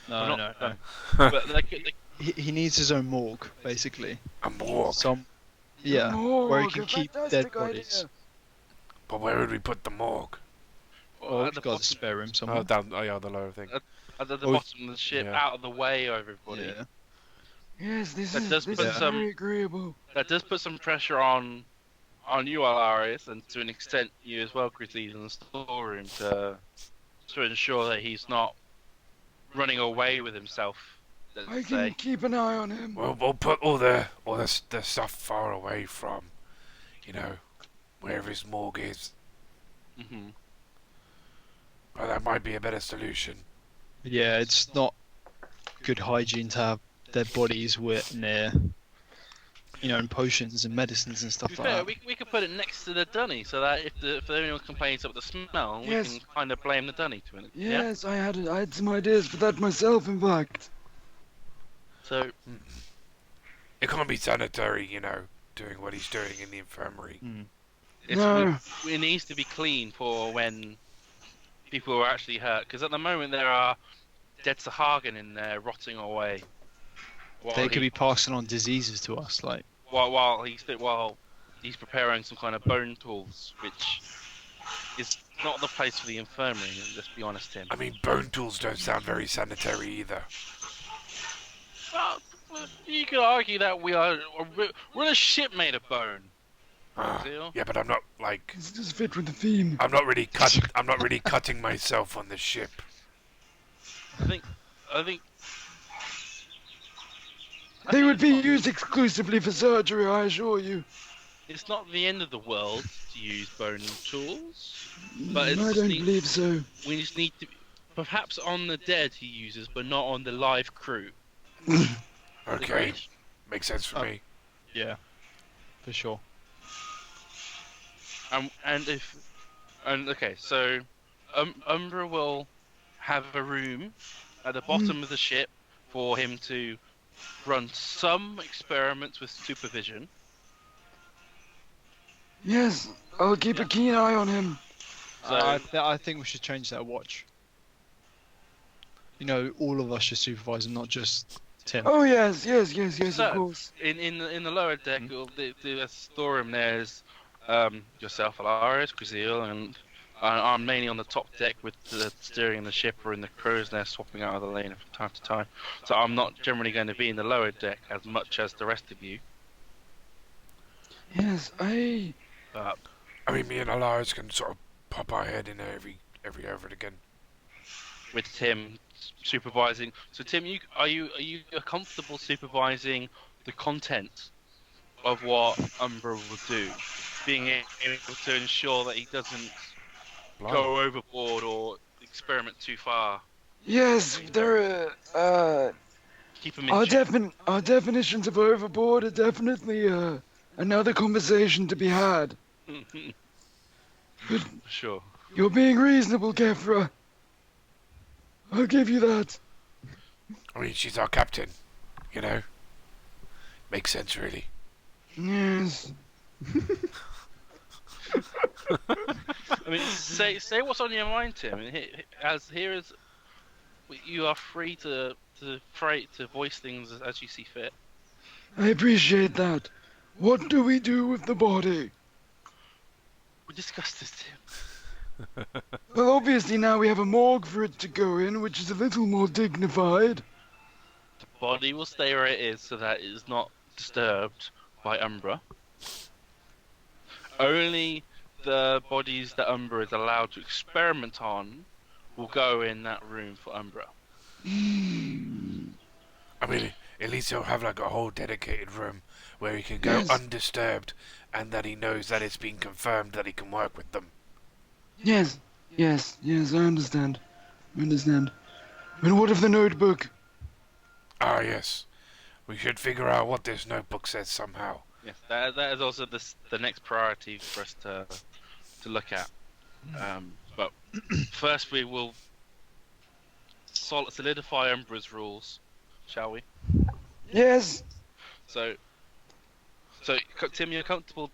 No. But they He needs his own morgue, basically. A morgue. Yeah, where he Morgue, can a keep dead fantastic bodies. idea. But where would we put the morgue? Oh, at the we've got a bottom, spare room Oh, somewhere. down. Oh, yeah, the lower thing. at the Oh, bottom of the ship, yeah. out of the way of everybody. Yeah. Yes, this That is does this put is some- very agreeable. That does put some pressure on you, Alarias, and to an extent you as well, Gruzeel, in the storeroom to ensure that he's not running away with himself. I Let's can say. keep an eye on him. We'll put all the stuff far away from, wherever his morgue is. Hmm. But that might be a better solution. Yeah, it's not good hygiene to have dead bodies near, and potions and medicines and To stuff be like fair, that. we could put it next to the dunny, so that if anyone complains about the smell, Yes. we can kind of blame the dunny to it. Yeah. Yes, I had some ideas for that myself, in fact. So It can't be sanitary, doing what he's doing in the infirmary. No. it needs to be clean for when people are actually hurt, because at the moment there are dead Sahagin in there rotting away. They could be passing on diseases to us, like. while he's preparing some kind of bone tools, which is not the place for the infirmary. Let's be honest, Tim. I mean, bone tools don't sound very sanitary either. Well, you could argue that we're in a ship made of bone. Gruzeel. Yeah, but I'm not like This does fit with the theme. I'm not really cutting myself on the ship. I think They would be used exclusively for surgery, I assure you. it's not the end of the world to use bone tools, but it's I don't neat- believe so. we just need to, perhaps on the dead he uses, but not on the live crew. Okay, Agreed? makes sense for me. Yeah, for sure. Okay, so Umbra will have a room at the bottom of the ship for him to run some experiments with supervision. Yes, I'll keep a keen eye on him. So I think we should change that watch. All of us should supervise and not just Tim. Oh yes, of So- course. in the lower deck, the storeroom, there's yourself, Alarias, Gruzeel, and I'm mainly on the top deck with the steering the ship or in the crow's nest, swapping out of the lane from time to time. So I'm not generally going to be in the lower deck as much as the rest of you. Yes, I mean, me and Alarias can sort of pop our head in there every over and again. with Tim supervising. So Tim, are you comfortable supervising the content of what Umbra will do, being able to ensure that he doesn't Blimey. go overboard or experiment too far? yes, there Keep him in check. our definitions of overboard are definitely another conversation to be had. But Sure. you're being reasonable, Kethra. I'll give you that. I mean, she's our captain, you know. Makes sense, really. Yes. I mean, say what's on your mind, Tim. And here is, you are free to voice things as you see fit. I appreciate that. What do we do with the body? We discussed this, Tim. Well, obviously now we have a morgue for it to go in, which is a little more dignified. The body will stay where it is so that it is not disturbed by Umbra. Only the bodies that Umbra is allowed to experiment on will go in that room for Umbra. I mean, at least he'll have like a whole dedicated room where he can go Yes. undisturbed, and that he knows that it's been confirmed that he can work with them. Yes, yes, I understand. And what of the notebook? Ah, yes. We should figure out what this notebook says somehow. Yes, that is also the next priority for us to look at. But first we will solidify Umbra's rules, shall we? Yes, So Tim, you're comfortable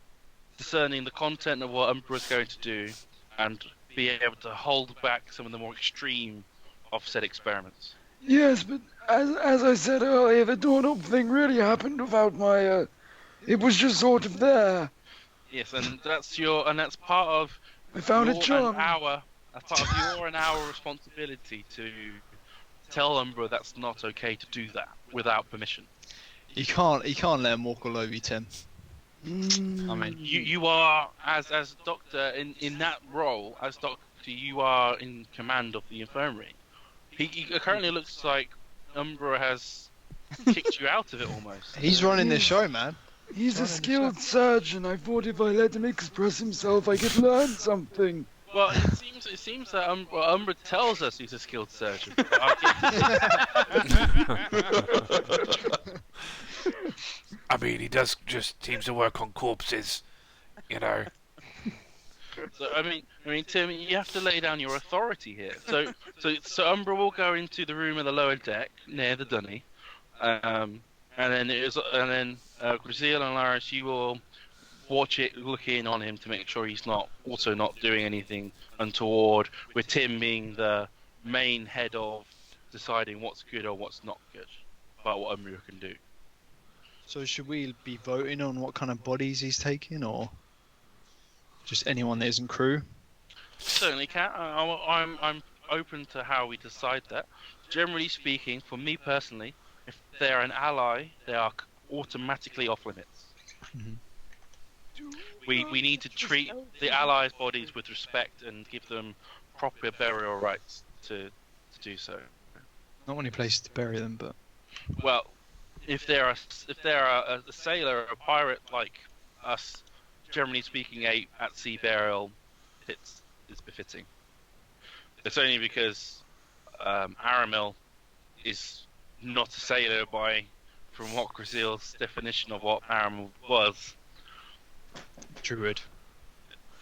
discerning the content of what Umbra is going to do, and be able to hold back some of the more extreme of said experiments. yes, but as I said earlier, the doorknob thing really happened without my, it was just sort of there. Yes, and that's part of I found it your charming. that's part of your and our responsibility to tell Umbra that's not okay to do that without permission. You can't let him walk all over you, Tim. I mean, You are as doctor in that role as doctor. You are in command of the infirmary. He currently looks like Umbra has kicked you out of it almost. he's running the show, man. He's a skilled surgeon. I thought if I let him express himself, I could learn something. Well, it seems that Umbra tells us he's a skilled surgeon. I mean, he does just seems to work on corpses, you know. So I mean, Tim, you have to lay down your authority here. So Umbra will go into the room on the lower deck near the dunny, and then Gruzeel and Alarias, you will watch it, look in on him to make sure he's not doing anything untoward. With Tim being the main head of deciding what's good or what's not good about what Umbra can do. So should we be voting on what kind of bodies he's taking, or just anyone that isn't crew? Certainly can. I'm open to how we decide that. Generally speaking, for me personally, if they're an ally, they are automatically off limits. We need to treat the allies' bodies with respect and give them proper burial rights to do so. Not many places to bury them, but Well, if they're a sailor or a pirate like us, generally speaking, at sea burial is befitting. It's only because Aramil is not a sailor from what Gruzeel's definition of what Aramil was. druid.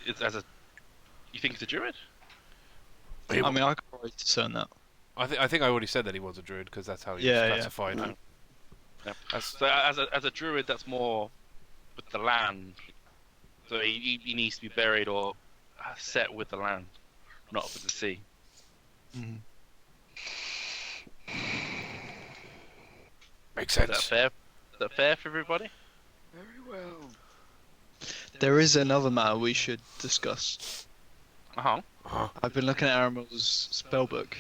You think it's a druid? I mean, I can probably discern that. I think I already said that he was a druid because that's how he Yeah, was yeah. classified. No. So as a druid, that's more with the land. So he needs to be buried or set with the land, not with the sea. Mhm. Makes Is that sense. fair? Is that fair for everybody? Very well. There is another matter we should discuss. Uh-huh. I've been looking at Aramil's spellbook.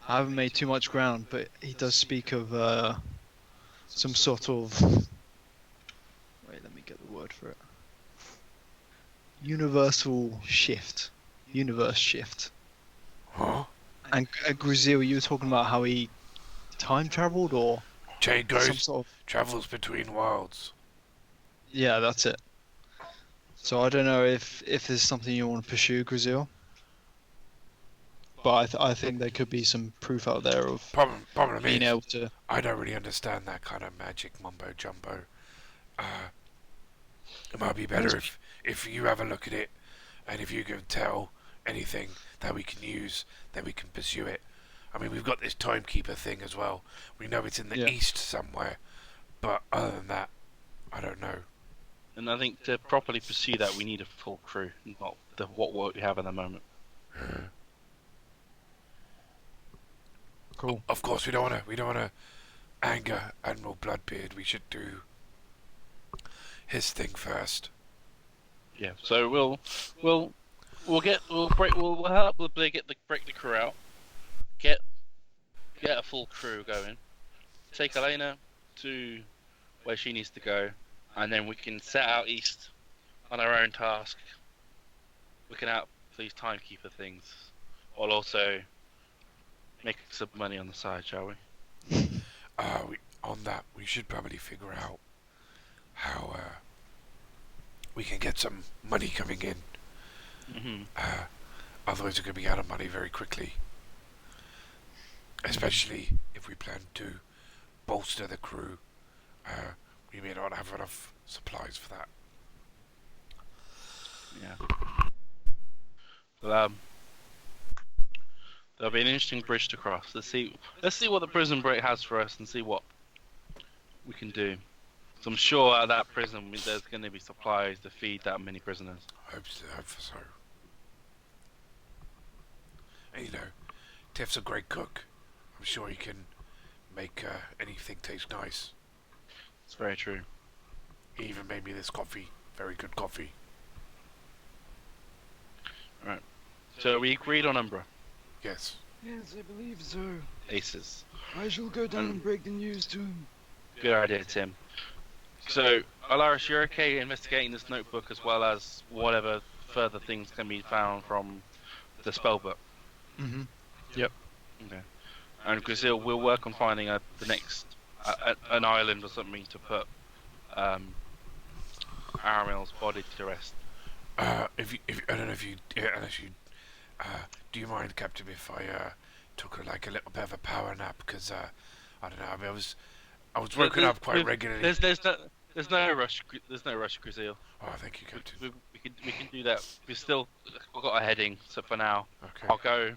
I haven't made too much ground, but he does speak of some sort of... Wait, let me get the word for it. universal shift, universe shift. Huh? And Gruzeel, you were talking about how he time traveled or Chain some goes, sort of. travels between worlds. Yeah, that's it. So I don't know if there's something you want to pursue, Gruzeel. But I think there could be some proof out there of Problem being is, able to. I don't really understand that kind of magic mumbo jumbo. It might be better if you have a look at it, and if you can tell anything that we can use, then we can pursue it. I mean, we've got this timekeeper thing as well. We know it's in the east somewhere, but other than that, I don't know. And I think to properly pursue that, we need a full crew, not what we have at the moment. Cool. Of course, we don't want to anger Admiral Bloodbeard. We should do his thing first. Yeah. So we'll break the crew out, get a full crew going, take Elena to where she needs to go, and then we can set out east on our own task, looking out for these timekeeper things, while also making some money on the side, shall we? On that, we should probably figure out how we can get some money coming in. Mm-hmm. Otherwise, we're going to be out of money very quickly. Especially if we plan to bolster the crew. We may not have enough supplies for that. Yeah. Well, there'll be an interesting bridge to cross. Let's see what the prison break has for us and see what we can do. So I'm sure at that prison there's going to be supplies to feed that many prisoners. Hope so. And you know, Tiff's a great cook. I'm sure he can make anything taste nice. It's very true. He even made me this coffee. Very good coffee. Right. So we agreed on Umbra. Yes. Yes, I believe so. Aces. I shall go down and break the news to him. Good idea, Tim. So, Alarias, you're okay investigating this notebook as well as whatever further things can be found from the spellbook? Mm-hmm. Okay. And Gruzeel will work on finding the next an island or something to put Aramel's body to rest. I don't know if you, unless you, do you mind, Captain, if I took a little bit of a power nap? Because I don't know. I mean, I was woken up quite regularly. There's no rush. There's no rush, Gruzeel. Oh, thank you, Captain. We can do that. We've got a heading. So for now, Okay.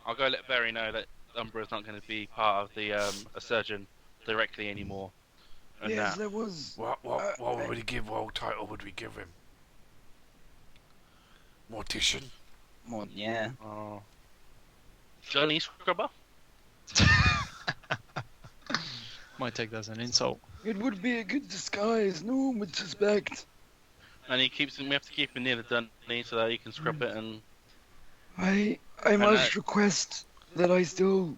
I'll go let Barry know that Umbra's not going to be part of the a surgeon directly anymore. And Yes, there was. What would he give? What title would we give him? Mortician. Well, yeah. Oh. Johnny Scrubber. Might take that as an insult. It would be a good disguise. No one would suspect. And we have to keep him near the dungeon so that he can scrub it and. I must request that I still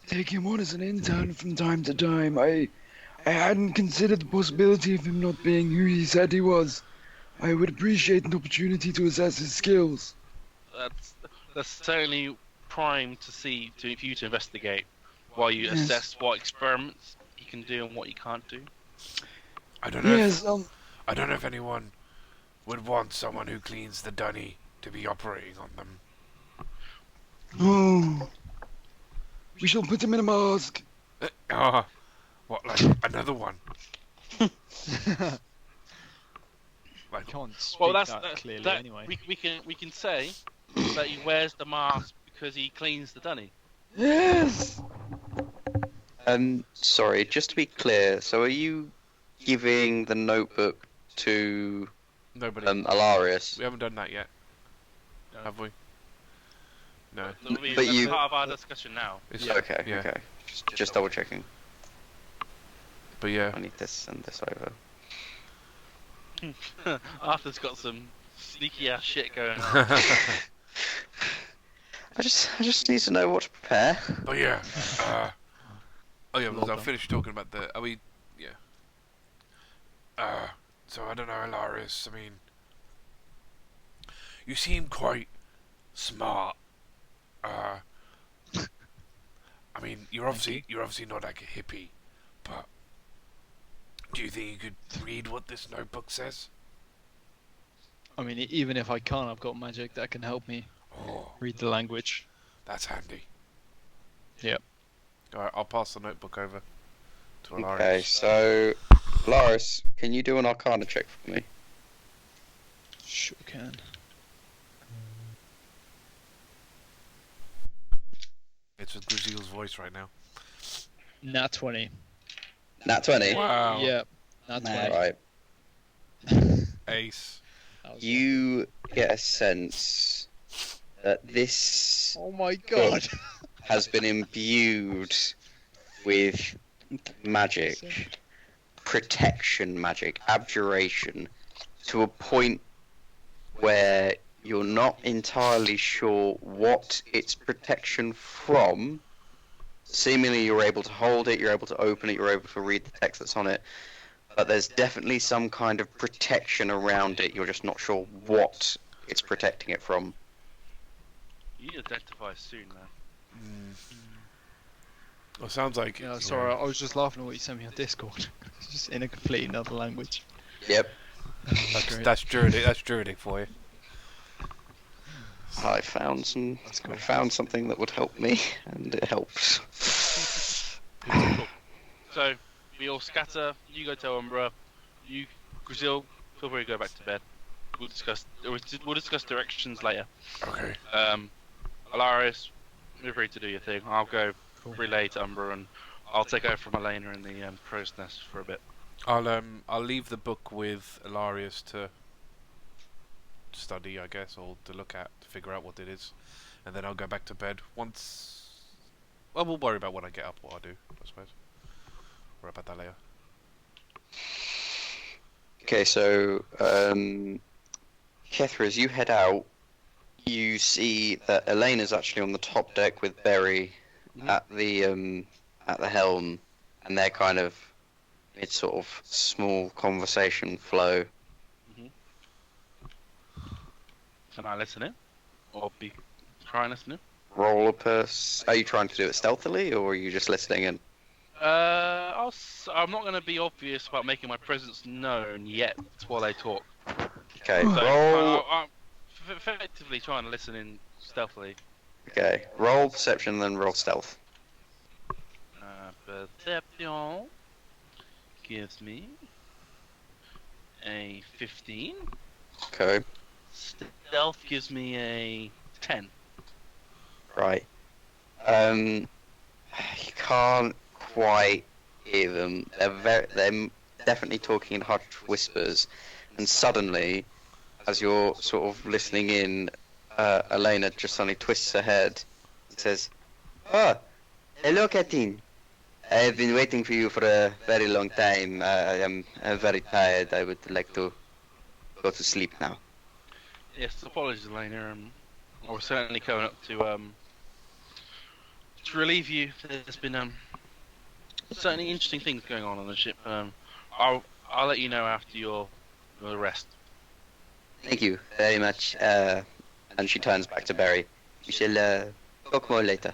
take him on as an intern from time to time. I hadn't considered the possibility of him not being who he said he was. I would appreciate an opportunity to assess his skills. That's certainly prime for you to investigate while you assess what experiments he can do and what he can't do. I don't know. Yes, I don't know if anyone would want someone who cleans the dunny to be operating on them. Oh. We shall put him in a mask. What, like another one? Like, Can't speak Well, that's that clearly that, anyway. we can say that he wears the mask because he cleans the dunny. Yes! Sorry, just to be clear, so are you giving the notebook to nobody. Alarias? We haven't done that yet, have we? No. But That's you- part of our discussion now. It's, Okay, yeah. okay. Just double checking. But yeah. I need to send this over. Arthur's got some sneaky ass shit going on. I just need to know what to prepare. But yeah. Oh yeah, Well I'll done. finish talking about the. Are we? Yeah. So I don't know, Alarias. I mean, You seem quite smart. I mean, you're obviously not like a hippie, but do you think you could read what this notebook says? I mean, even if I can't, I've got magic that can help me Oh, read the language. that's handy. Yep. Alright, I'll pass the notebook over to Alarias. Okay, so Alarias, can you do an Arcana check for me? Sure can. It's with Gruzeel's voice right now. Nat 20. Nat 20. Wow. Yep. Nat 20. Right. Ace. That was You get a sense that this Oh my god. has been imbued with magic, protection magic, abjuration, to a point where you're not entirely sure what it's protection from. Seemingly you're able to hold it, you're able to open it, you're able to read the text that's on it, but there's definitely some kind of protection around it, you're just not sure what it's protecting it from. You identify soon, man. Well, sounds like Yeah, sorry, I was just laughing at what you sent me on Discord. It's just in a completely another language. Yep, Great. That's druidic. That's druidic for you. I found something that would help me, and it helps. Cool. So, we all scatter. You go tell Umbra. You, Gruzeel, feel free to go back to bed. We'll discuss directions later. Okay. Alarias, feel free to do your thing. I'll go relay to Umbra, and I'll take over from Elena in the crow's nest for a bit. I'll leave the book with Alarias to study, I guess, or to look at, to figure out what it is, and then I'll go back to bed. Once, well, we'll worry about when I get up, what I do, I suppose. Worry about that later. Okay, so Kethra, as you head out, you see that Elena's actually on the top deck with Berry at the helm, and they're kind of mid sort of small conversation flow. Can I listen in? Or try and listen in? Roll a purse. Are you trying to do it stealthily, or are you just listening in? I'm not going to be obvious about making my presence known yet while they talk. Okay, So, roll. I'm effectively trying to listen in stealthily. Okay, roll perception, then roll stealth. Perception gives me a 15. Okay, Stealth gives me a 10. right. You can't quite hear them. They're definitely talking in hushed whispers, and suddenly, as you're sort of listening in, Elena just suddenly twists her head and says, "Oh, hello, Katin. I have been waiting for you for a very long time. I am very tired. I would like to go to sleep now." Yes, apologies, Elena. I was certainly coming up to relieve you. There's been certainly interesting things going on the ship. I'll let you know after your rest. Thank you very much. And she turns back to Berry. We shall talk more later.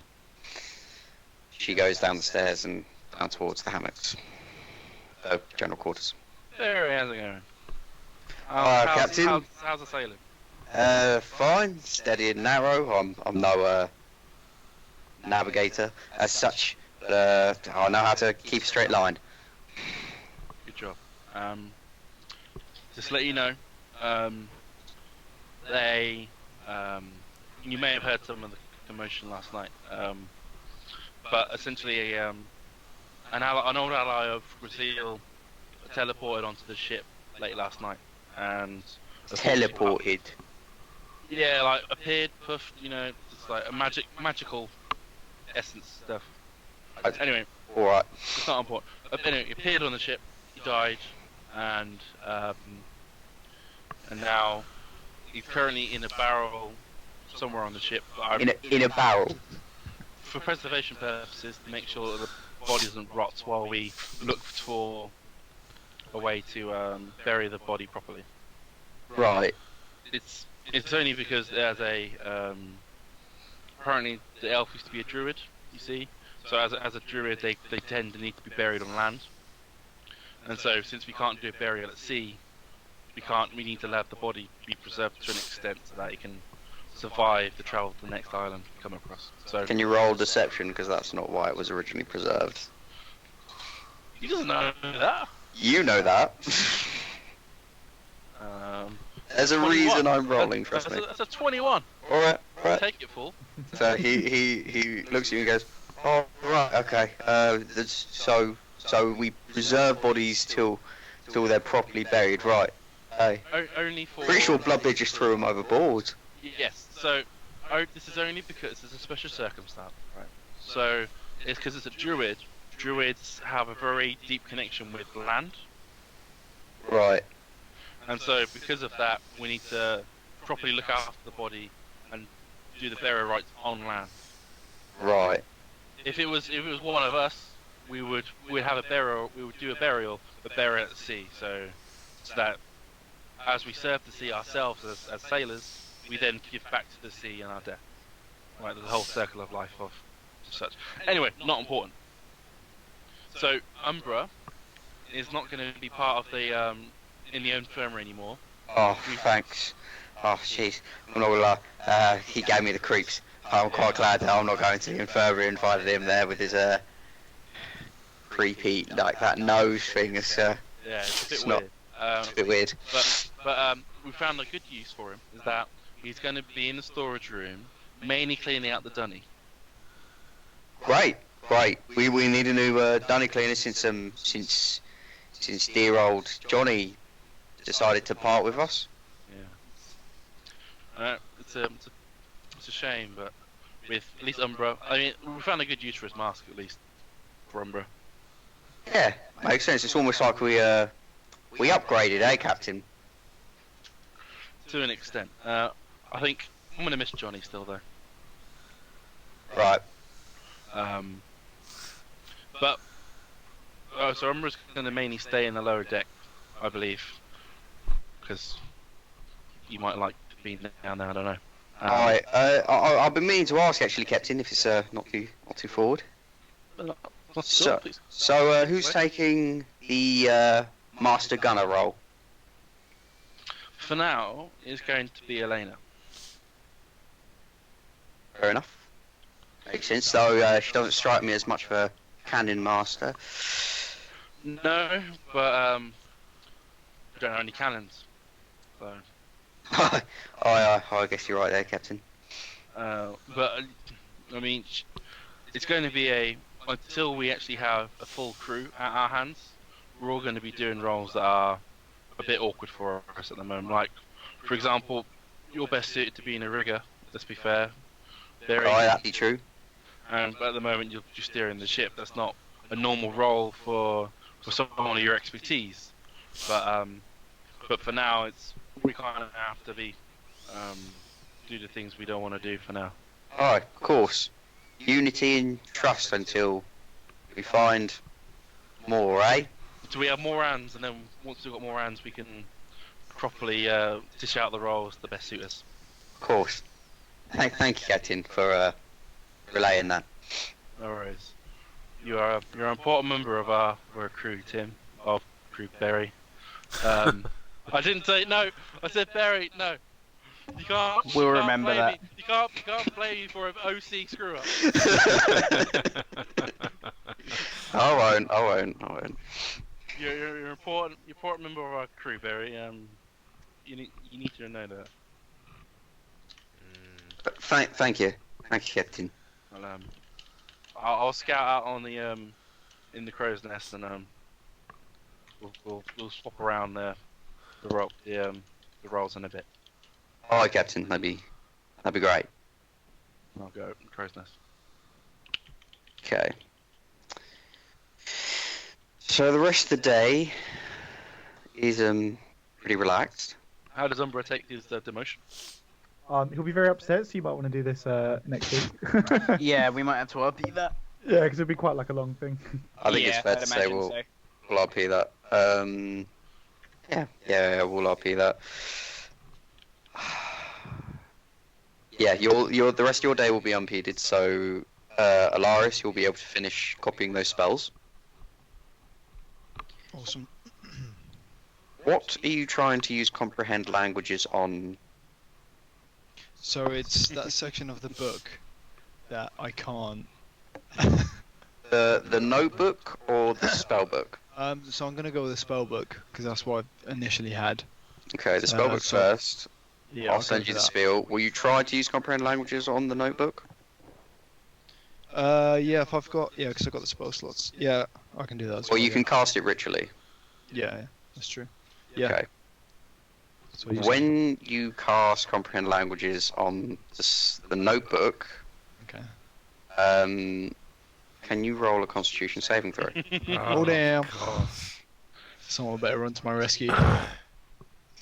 She goes down the stairs and down towards the hammocks. General quarters. There, how's it going? Captain. How's the sailing? Fine, steady and narrow. I'm no navigator as such, but I know how to keep a straight line. Good job. Just to let you know, you may have heard some of the commotion last night, but essentially an old ally of Gruzeel teleported onto the ship late last night, and Teleported. yeah, like appeared, puffed, just like a magical essence stuff. Anyway, Alright. it's not important. Anyway, he appeared on the ship, he died, and now he's currently in a barrel somewhere on the ship. In a barrel. For preservation purposes, to make sure that the body doesn't rot while we look for a way to bury the body properly. Right. It's It's only because there's a apparently the elf used to be a druid. You see, so as a druid, they tend to need to be buried on land, and so since we can't do a burial at sea, we need to let the body be preserved to an extent so that it can survive the travel to the next island we come across. So Can you roll deception, because that's not why it was originally preserved. he doesn't know that. You know that. There's a 21. reason I'm rolling, trust me. That's a 21. Alright, alright. Take it, full. So he looks at you and goes, "Oh right, okay. So we preserve bodies till they're properly buried, right? Hey, Only for. pretty sure Bloodbeard just threw him overboard. Yes. So this is only because it's a special circumstance, right? So it's because it's a druid. Druids have a very deep connection with land, Right, and so because of that, we need to properly look after the body and do the burial rites on land. right, If it was one of us, we'd have a burial. We would do a burial, but bury it at sea. So that as we serve the sea ourselves as sailors, we then give back to the sea in our death. Right, there's a whole circle of life of such. Anyway, not important. So Umbra is not going to be part of the in the infirmary anymore. Oh, thanks. Oh, jeez. I'm not gonna lie. He gave me the creeps. I'm quite glad that I'm not going to the infirmary and find him there with his creepy, like that nose thing. It's Yeah, it's a bit It's not- weird. a bit weird. But we found a good use for him is that he's going to be in the storage room, mainly cleaning out the dunny. Great. We need a new dunny cleaner since dear old Johnny decided to part with us. Yeah. It's a shame, but with at least Umbra, I mean, we found a good use for his mask at least for Umbra. Yeah, makes sense. It's almost like we upgraded, eh, Captain? To an extent. I think I'm gonna miss Johnny still though. Right. But so Umbra's gonna mainly stay in the lower deck, I believe, because you might like being down there. I don't know. Alright. I've been meaning to ask actually, Captain, if it's not too forward. So, please. So who's taking the Master Gunner role? For now, it's going to be Elena. Fair enough. Makes sense, though she doesn't strike me as much of a cannon master. No, but we don't know any cannons. So, I guess you're right there, Captain. but I mean, it's going to be until we actually have a full crew at our hands. We're all going to be doing roles that are a bit awkward for us at the moment. Like, for example, you're best suited to being a rigger. Let's be fair. That'd be true. But at the moment, you're just steering the ship. That's not a normal role for someone of your expertise. But for now, we kind of have to be do the things we don't want to do for now. Alright, of course. Unity and trust until we find more, eh? So we have more hands, and then once we've got more hands, we can properly dish out the roles that best suit us. Of course. Thank you, Captain, for relaying that. No worries. You're an important member of our crew, Tim. Of crew Barry. I didn't say no. I said Barry. No. You can't. We'll you can't remember blame that. Me. You can't blame you for an OC screw up. I won't. You're an important member of our crew, Barry. You need to know that. Thank you, Captain. Well, I'll scout out on the in the crow's nest, and we'll swap around the roles in a bit. Alright, Captain. That'd be great. I'll go open the crow's nest. Okay. So the rest of the day is pretty relaxed. How does Umbra take his demotion? He'll be very upset, so you might want to do this next week. Yeah, we might have to update that. Yeah, because it'll be quite like a long thing. I think it's fair I'd to say imagine we'll so. RP that. Yeah, we'll RP that. Yeah, the rest of your day will be unimpeded. So, Alarias, you'll be able to finish copying those spells. Awesome. What are you trying to use comprehend languages on? So it's that section of the book that I can't. The notebook or the spell book? So I'm gonna go with the spell book because that's what I initially had. Okay, the spell book so- first. Yeah, I'll go send for you the that. spiel. Will you try to use comprehend languages on the notebook? Yeah, if I've got because I've got the spell slots. Yeah, I can do that as Or well. you yeah. can cast it ritually. Yeah, that's true. Yeah. Okay. That's what you said. When you cast comprehend languages on the notebook, Okay. can you roll a Constitution saving throw? Oh damn! God. Someone better run to my rescue.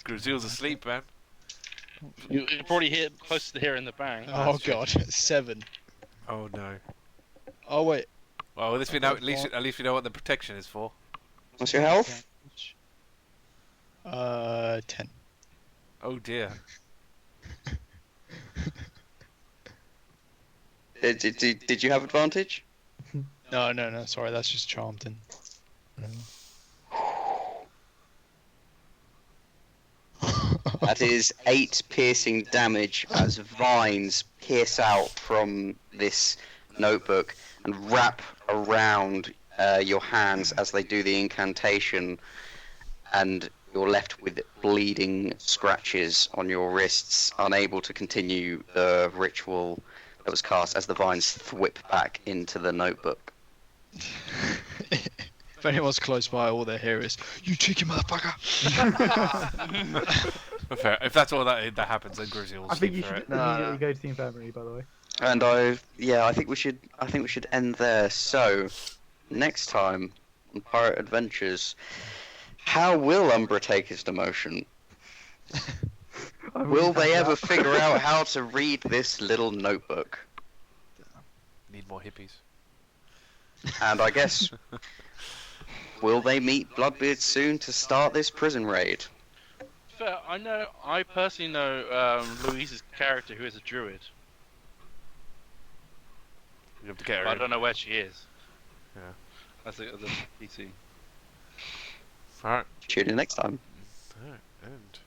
Gruzeel's asleep, man. You probably hear close to hearing the bang. Oh god, 7. Oh no. Oh wait. Well, at least we know. At least we know what the protection is for. What's your health? 10. Oh dear. Did you have advantage? No. Sorry, that's just charmed in. That is 8 piercing damage as vines pierce out from this notebook and wrap around your hands as they do the incantation, and you're left with bleeding scratches on your wrists, unable to continue the ritual that was cast as the vines whip back into the notebook. If anyone's close by, all they hear is, "You cheeky motherfucker!" Fair. If that's all that happens, then Gruzeel will I think sleep you through should it. immediately go to the infirmary, by the way. And I think we should end there. So, next time on Pirate Adventures, how will Umbra take his demotion? Will they ever figure out how to read this little notebook? Need more hippies. And I guess, will they meet Bloodbeard soon to start this prison raid? Fair, I personally know Louise's character, who is a druid. We have to get her But I in. don't know where she is. Yeah. That's a PC. Alright. Tune in next time. Alright. And.